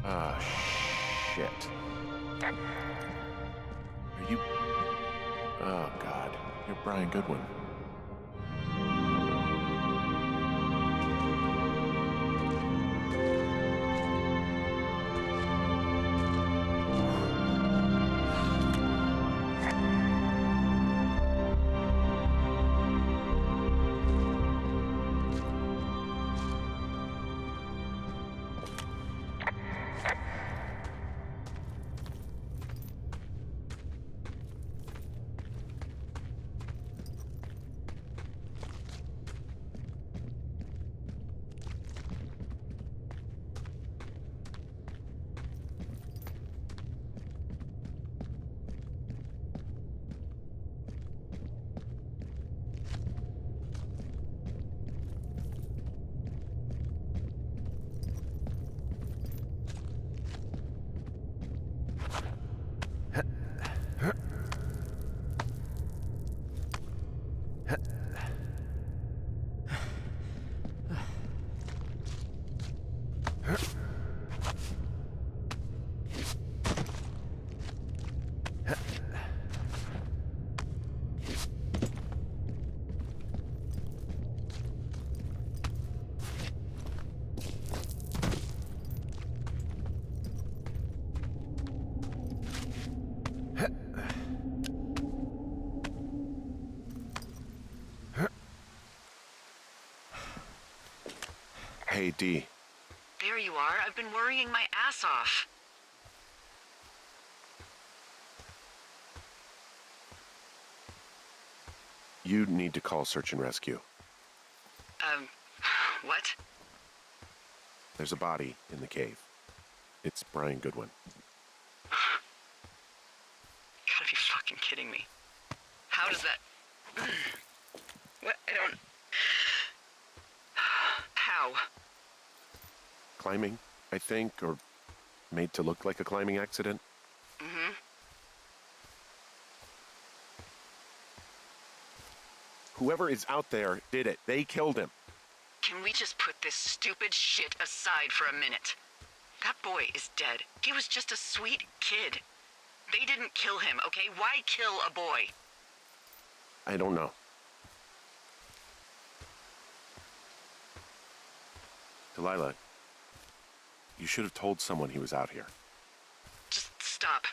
Speaker 2: Ah, shit. Are you... Oh, God. You're Brian Goodwin. Hey, Dee.
Speaker 1: There you are. I've been worrying my ass off.
Speaker 2: You need to call search and rescue.
Speaker 1: What?
Speaker 2: There's a body in the cave. It's Brian Goodwin.
Speaker 1: You gotta be fucking kidding me. How does that... What? I don't... How?
Speaker 2: Climbing, I think, or made to look like a climbing accident.
Speaker 1: Mm-hmm.
Speaker 2: Whoever is out there did it. They killed him.
Speaker 1: Can we just put this stupid shit aside for a minute? That boy is dead. He was just a sweet kid. They didn't kill him, okay? Why kill a boy?
Speaker 2: I don't know. Delilah, you should have told someone he was out here.
Speaker 1: Just stop.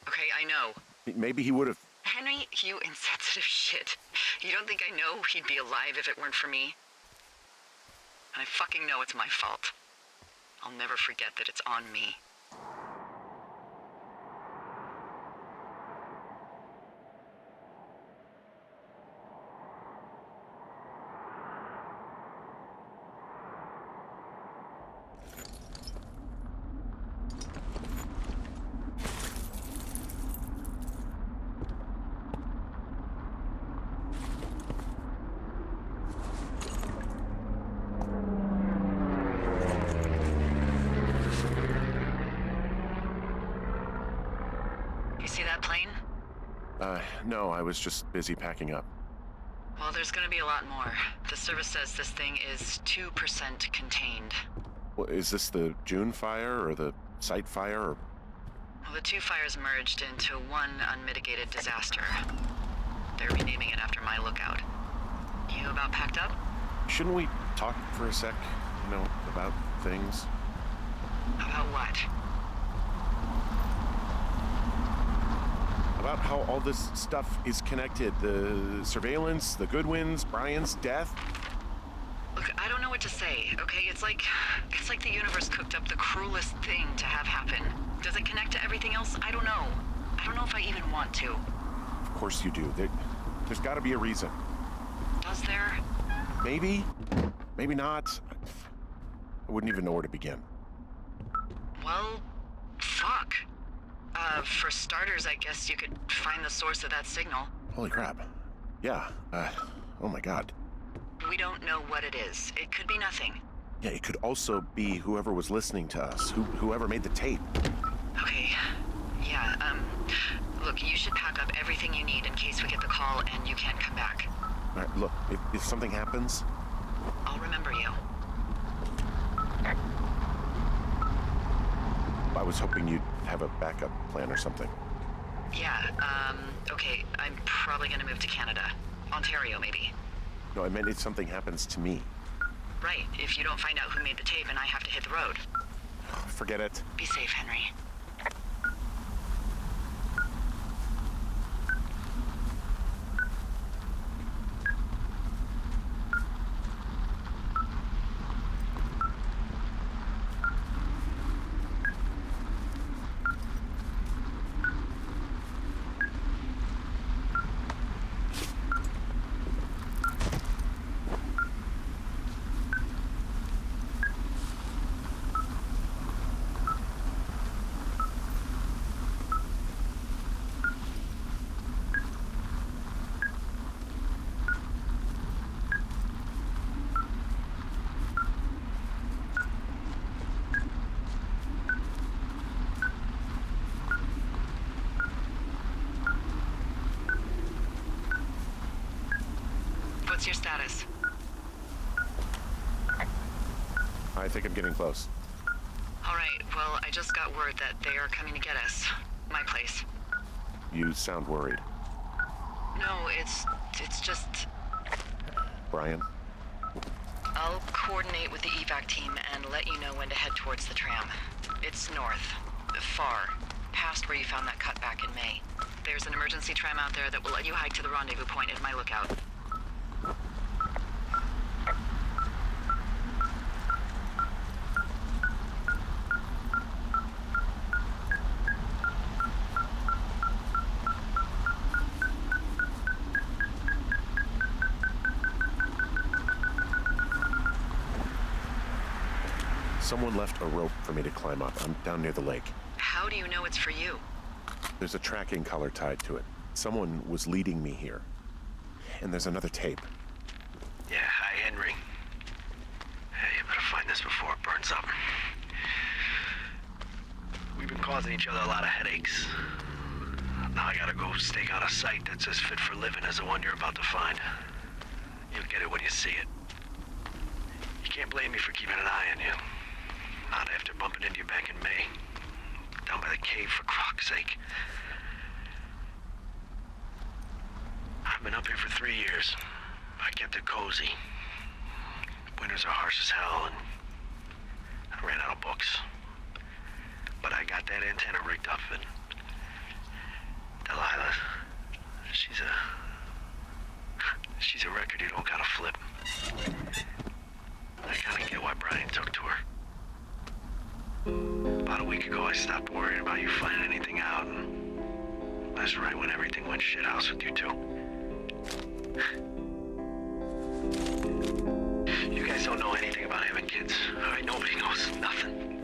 Speaker 1: Okay, I know.
Speaker 2: Maybe he would have...
Speaker 1: Henry, you insensitive shit. You don't think I know he'd be alive if it weren't for me? And I fucking know it's my fault. I'll never forget that it's on me. You see that plane?
Speaker 2: No, I was just busy packing up.
Speaker 1: Well, there's gonna be a lot more. The service says this thing is 2% contained.
Speaker 2: Well, is this the June fire or the site fire or...
Speaker 1: Well, the two fires merged into one unmitigated disaster. They're renaming it after my lookout. You about packed up?
Speaker 2: Shouldn't we talk for a sec, about things?
Speaker 1: About what?
Speaker 2: About how all this stuff is connected. The surveillance, the Goodwins, Brian's death.
Speaker 1: Look, I don't know what to say, okay? It's like the universe cooked up the cruelest thing to have happen. Does it connect to everything else? I don't know. I don't know if I even want to.
Speaker 2: Of course you do. There's got to be a reason.
Speaker 1: Does there?
Speaker 2: Maybe. Maybe not. I wouldn't even know where to begin.
Speaker 1: Well, fuck. For starters, I guess you could find the source of that signal.
Speaker 2: Holy crap. Yeah. Oh my God.
Speaker 1: We don't know what it is. It could be nothing.
Speaker 2: Yeah, it could also be whoever was listening to us, whoever made the tape.
Speaker 1: Okay. Yeah, look, you should pack up everything you need in case we get the call and you can't come back.
Speaker 2: All right, look, if something happens...
Speaker 1: I'll remember you.
Speaker 2: I was hoping you'd have a backup plan or something.
Speaker 1: Yeah, okay, I'm probably gonna move to Canada. Ontario, maybe.
Speaker 2: No, I meant if something happens to me.
Speaker 1: Right, if you don't find out who made the tape and I have to hit the road.
Speaker 2: Forget it.
Speaker 1: Be safe, Henry. What's your status?
Speaker 2: I think I'm getting close.
Speaker 1: All right, well, I just got word that they are coming to get us. My place.
Speaker 2: You sound worried.
Speaker 1: No, it's just...
Speaker 2: Brian?
Speaker 1: I'll coordinate with the evac team and let you know when to head towards the tram. It's north. Far. Past where you found that cutback in May. There's an emergency tram out there that will let you hike to the rendezvous point at my lookout.
Speaker 2: Someone left a rope for me to climb up. I'm down near the lake.
Speaker 1: How do you know it's for you?
Speaker 2: There's a tracking collar tied to it. Someone was leading me here. And there's another tape.
Speaker 6: Henry. Hey, you better find this before it burns up. We've been causing each other a lot of headaches. Now I gotta go stake out a site that's as fit for living as the one you're about to find. You'll get it when you see it. You can't blame me for keeping an eye on you. Not after bumping into you back in May. Down by the cave, for croc's sake. I've been up here for 3 years. I kept it cozy. Winters are harsh as hell, and I ran out of books. But I got that antenna rigged up, and Delilah, she's a record you don't gotta flip. I kinda get why Brian took to her. About a week ago, I stopped worrying about you finding anything out, and that's right when everything went shithouse with you two. You guys don't know anything about having kids, all right? Nobody knows nothing.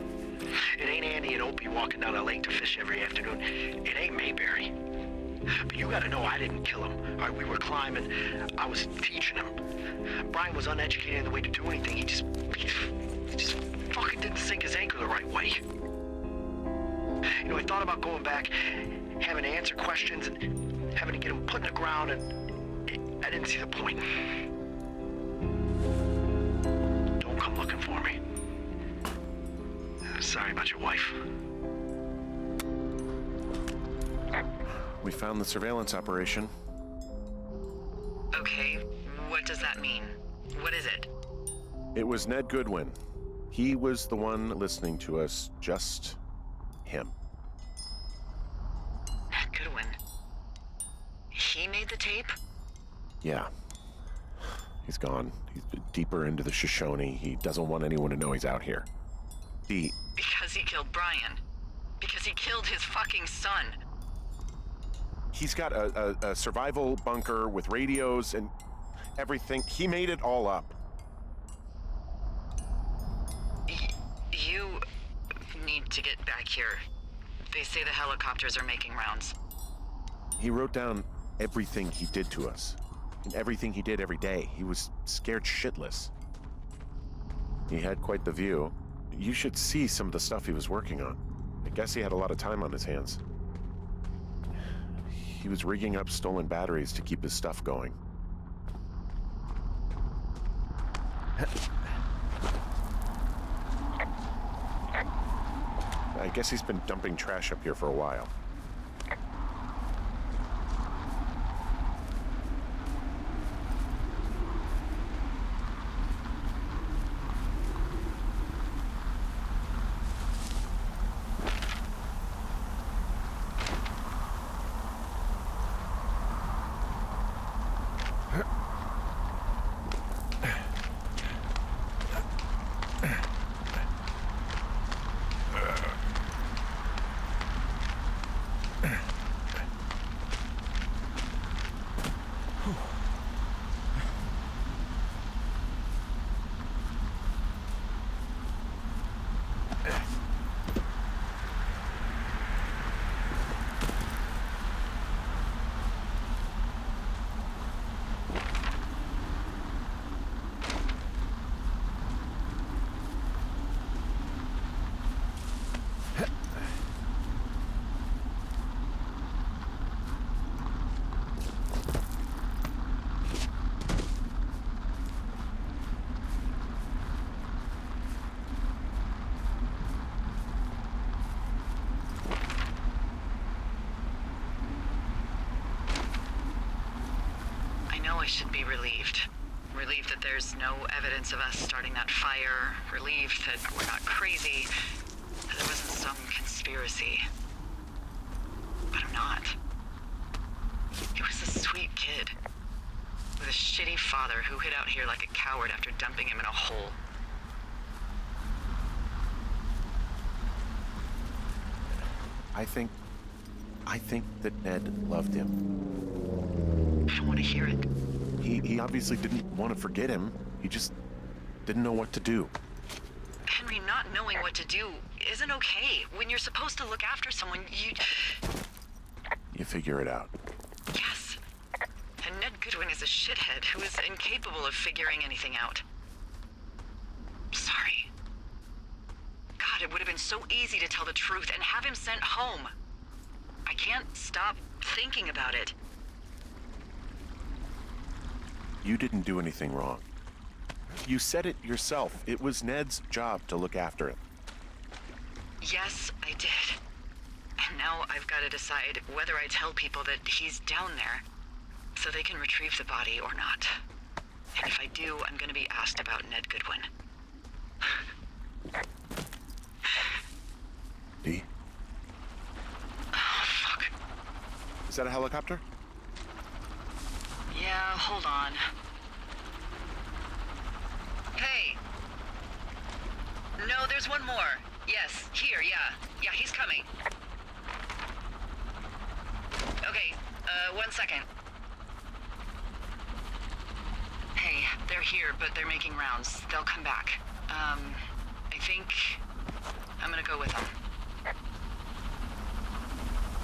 Speaker 6: It ain't Andy and Opie walking down a lake to fish every afternoon. It ain't Mayberry. But you gotta know I didn't kill him. All right, we were climbing. I was teaching him. Brian was uneducated in the way to do anything. He just fucking didn't sink his anchor the right way. You know, I thought about going back, having to answer questions, and having to get him put in the ground, and I didn't see the point. Don't come looking for me. Sorry about your wife.
Speaker 2: We found the surveillance operation.
Speaker 1: Okay, what does that mean? What is it?
Speaker 2: It was Ned Goodwin. He was the one listening to us, just him.
Speaker 1: Ned Goodwin. He made the tape?
Speaker 2: Yeah. He's gone. He's deeper into the Shoshone. He doesn't want anyone to know he's out here.
Speaker 1: Because he killed Brian. Because he killed his fucking son.
Speaker 2: He's got a survival bunker with radios and everything. He made it all up.
Speaker 1: You need to get back here. They say the helicopters are making rounds.
Speaker 2: He wrote down everything he did to us. And everything he did every day. He was scared shitless. He had quite the view. You should see some of the stuff he was working on. I guess he had a lot of time on his hands. He was rigging up stolen batteries to keep his stuff going. I guess he's been dumping trash up here for a while.
Speaker 1: I should be relieved. Relieved that there's no evidence of us starting that fire. Relieved that we're not crazy. That there wasn't some conspiracy. But I'm not. He was a sweet kid. With a shitty father who hid out here like a coward after dumping him in a hole.
Speaker 2: I think that Ned loved him.
Speaker 1: I don't want to hear it.
Speaker 2: He obviously didn't want to forget him. He just didn't know what to do.
Speaker 1: Henry, not knowing what to do isn't okay. When you're supposed to look after someone, you
Speaker 2: figure it out.
Speaker 1: Yes. And Ned Goodwin is is a shithead who is incapable of figuring anything out. Sorry. God, it would have been so easy to tell the truth and have him sent home. I can't stop thinking about it.
Speaker 2: You didn't do anything wrong. You said it yourself. It was Ned's job to look after it.
Speaker 1: Yes, I did. And now I've got to decide whether I tell people that he's down there so they can retrieve the body or not. And if I do, I'm going to be asked about Ned Goodwin.
Speaker 2: Dee?
Speaker 1: Oh, fuck.
Speaker 2: Is that a helicopter?
Speaker 1: Yeah, hold on. Hey. No, there's one more. Yes, here, yeah. Yeah, he's coming. Okay, 1 second. Hey, they're here, but they're making rounds. They'll come back. I think I'm gonna go with them.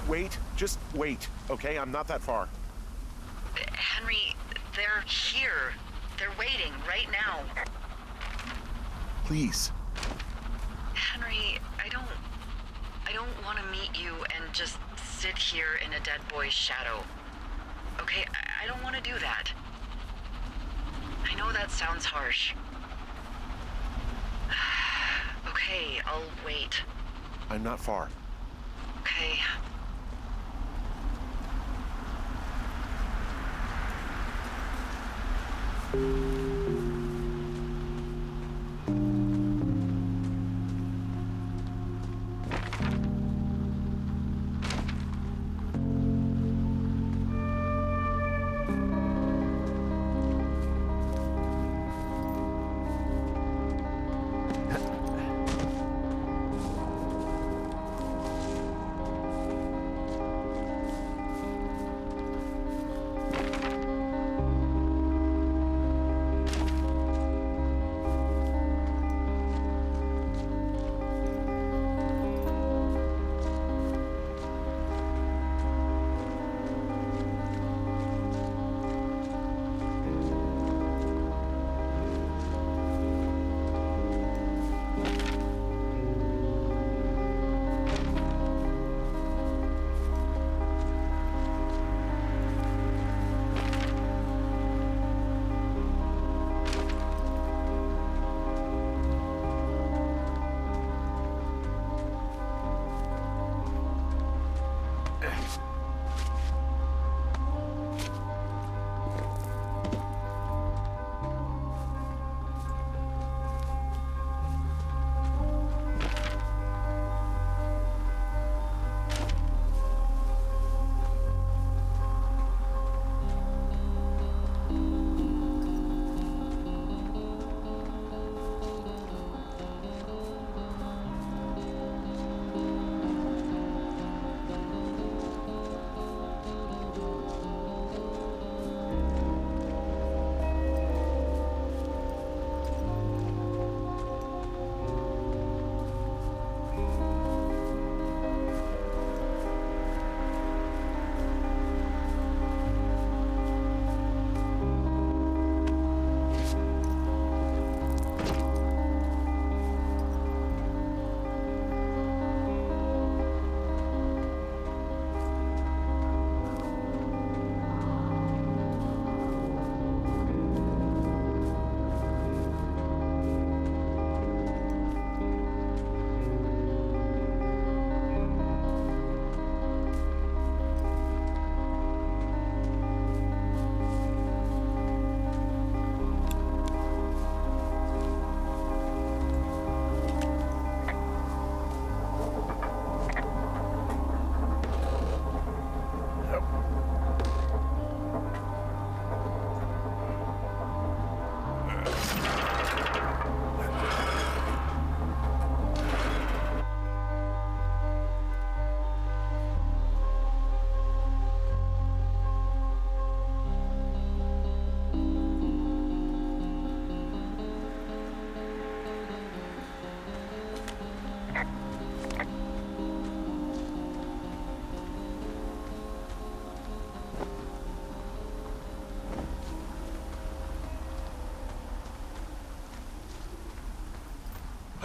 Speaker 2: Wait, just wait, okay? I'm not that far.
Speaker 1: Henry, they're here. They're waiting right now.
Speaker 2: Please.
Speaker 1: Henry, I don't want to meet you and just sit here in a dead boy's shadow. Okay, I don't want to do that. I know that sounds harsh. Okay, I'll wait.
Speaker 2: I'm not far.
Speaker 1: Okay.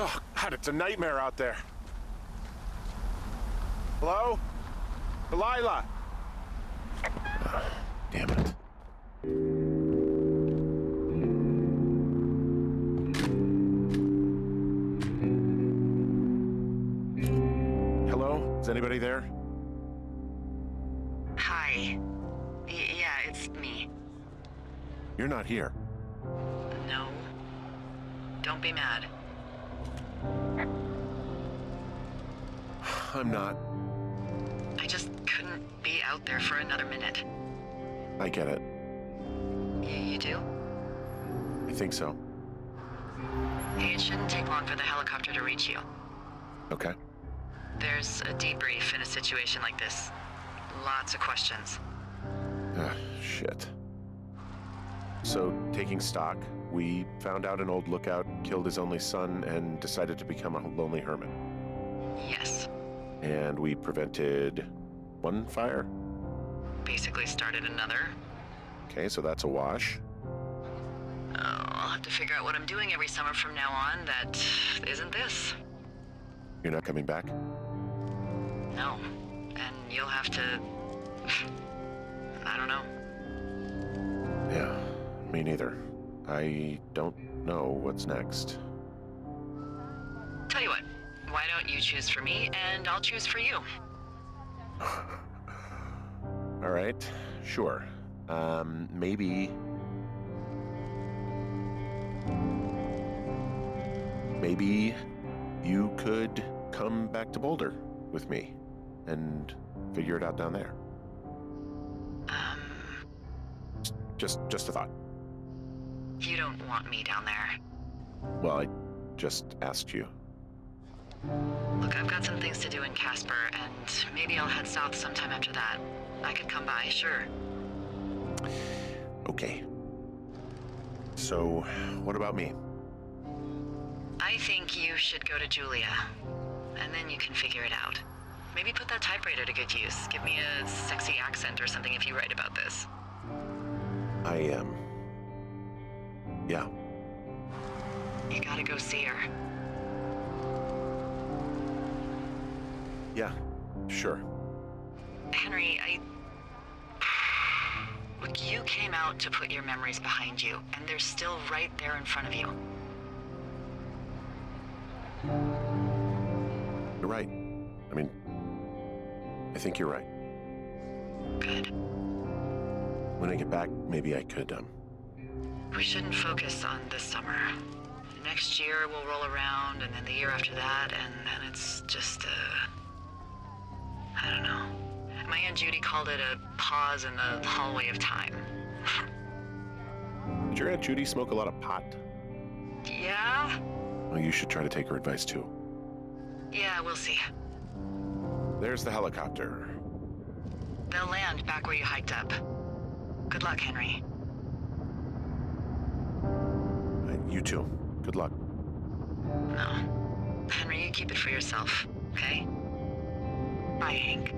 Speaker 2: Oh, God, it's a nightmare out there. Hello? Delilah! Damn it. Hello? Is anybody there?
Speaker 1: Hi. Yeah, it's me.
Speaker 2: You're not here.
Speaker 1: No. Don't be mad.
Speaker 2: I'm not.
Speaker 1: I just couldn't be out there for another minute.
Speaker 2: I get it.
Speaker 1: You do?
Speaker 2: I think so.
Speaker 1: Hey, it shouldn't take long for the helicopter to reach you.
Speaker 2: Okay.
Speaker 1: There's a debrief in a situation like this. Lots of questions.
Speaker 2: Shit. So, taking stock, we found out an old lookout killed his only son and decided to become a lonely hermit.
Speaker 1: Yes.
Speaker 2: And we prevented one fire?
Speaker 1: Basically started another.
Speaker 2: Okay, so that's a wash.
Speaker 1: Oh, I'll have to figure out what I'm doing every summer from now on that isn't this.
Speaker 2: You're not coming back?
Speaker 1: No. And you'll have to... I don't know.
Speaker 2: Yeah, me neither. I don't know what's next.
Speaker 1: Tell you what, why don't you choose for me and I'll choose for you?
Speaker 2: All right, sure. Maybe you could come back to Boulder with me and figure it out down there. Just a thought.
Speaker 1: You don't want me down there.
Speaker 2: Well, I just asked you.
Speaker 1: Look, I've got some things to do in Casper, and maybe I'll head south sometime after that. I could come by, sure.
Speaker 2: Okay. So, what about me?
Speaker 1: I think you should go to Julia, and then you can figure it out. Maybe put that typewriter to good use. Give me a sexy accent or something if you write about this.
Speaker 2: Yeah.
Speaker 1: You gotta go see her.
Speaker 2: Yeah, sure.
Speaker 1: Henry, Look, you came out to put your memories behind you, and they're still right there in front of you.
Speaker 2: You're right. I mean, I think you're right.
Speaker 1: Good.
Speaker 2: When I get back, maybe I could,
Speaker 1: We shouldn't focus on this summer. Next year we'll roll around, and then the year after that, and then it's just I don't know. My Aunt Judy called it a pause in the hallway of time.
Speaker 2: Did your Aunt Judy smoke a lot of pot?
Speaker 1: Yeah?
Speaker 2: Well, you should try to take her advice, too.
Speaker 1: Yeah, we'll see.
Speaker 2: There's the helicopter.
Speaker 1: They'll land back where you hiked up. Good luck, Henry.
Speaker 2: You too. Good luck.
Speaker 1: No. Henry, you keep it for yourself, okay? Bye, Hank.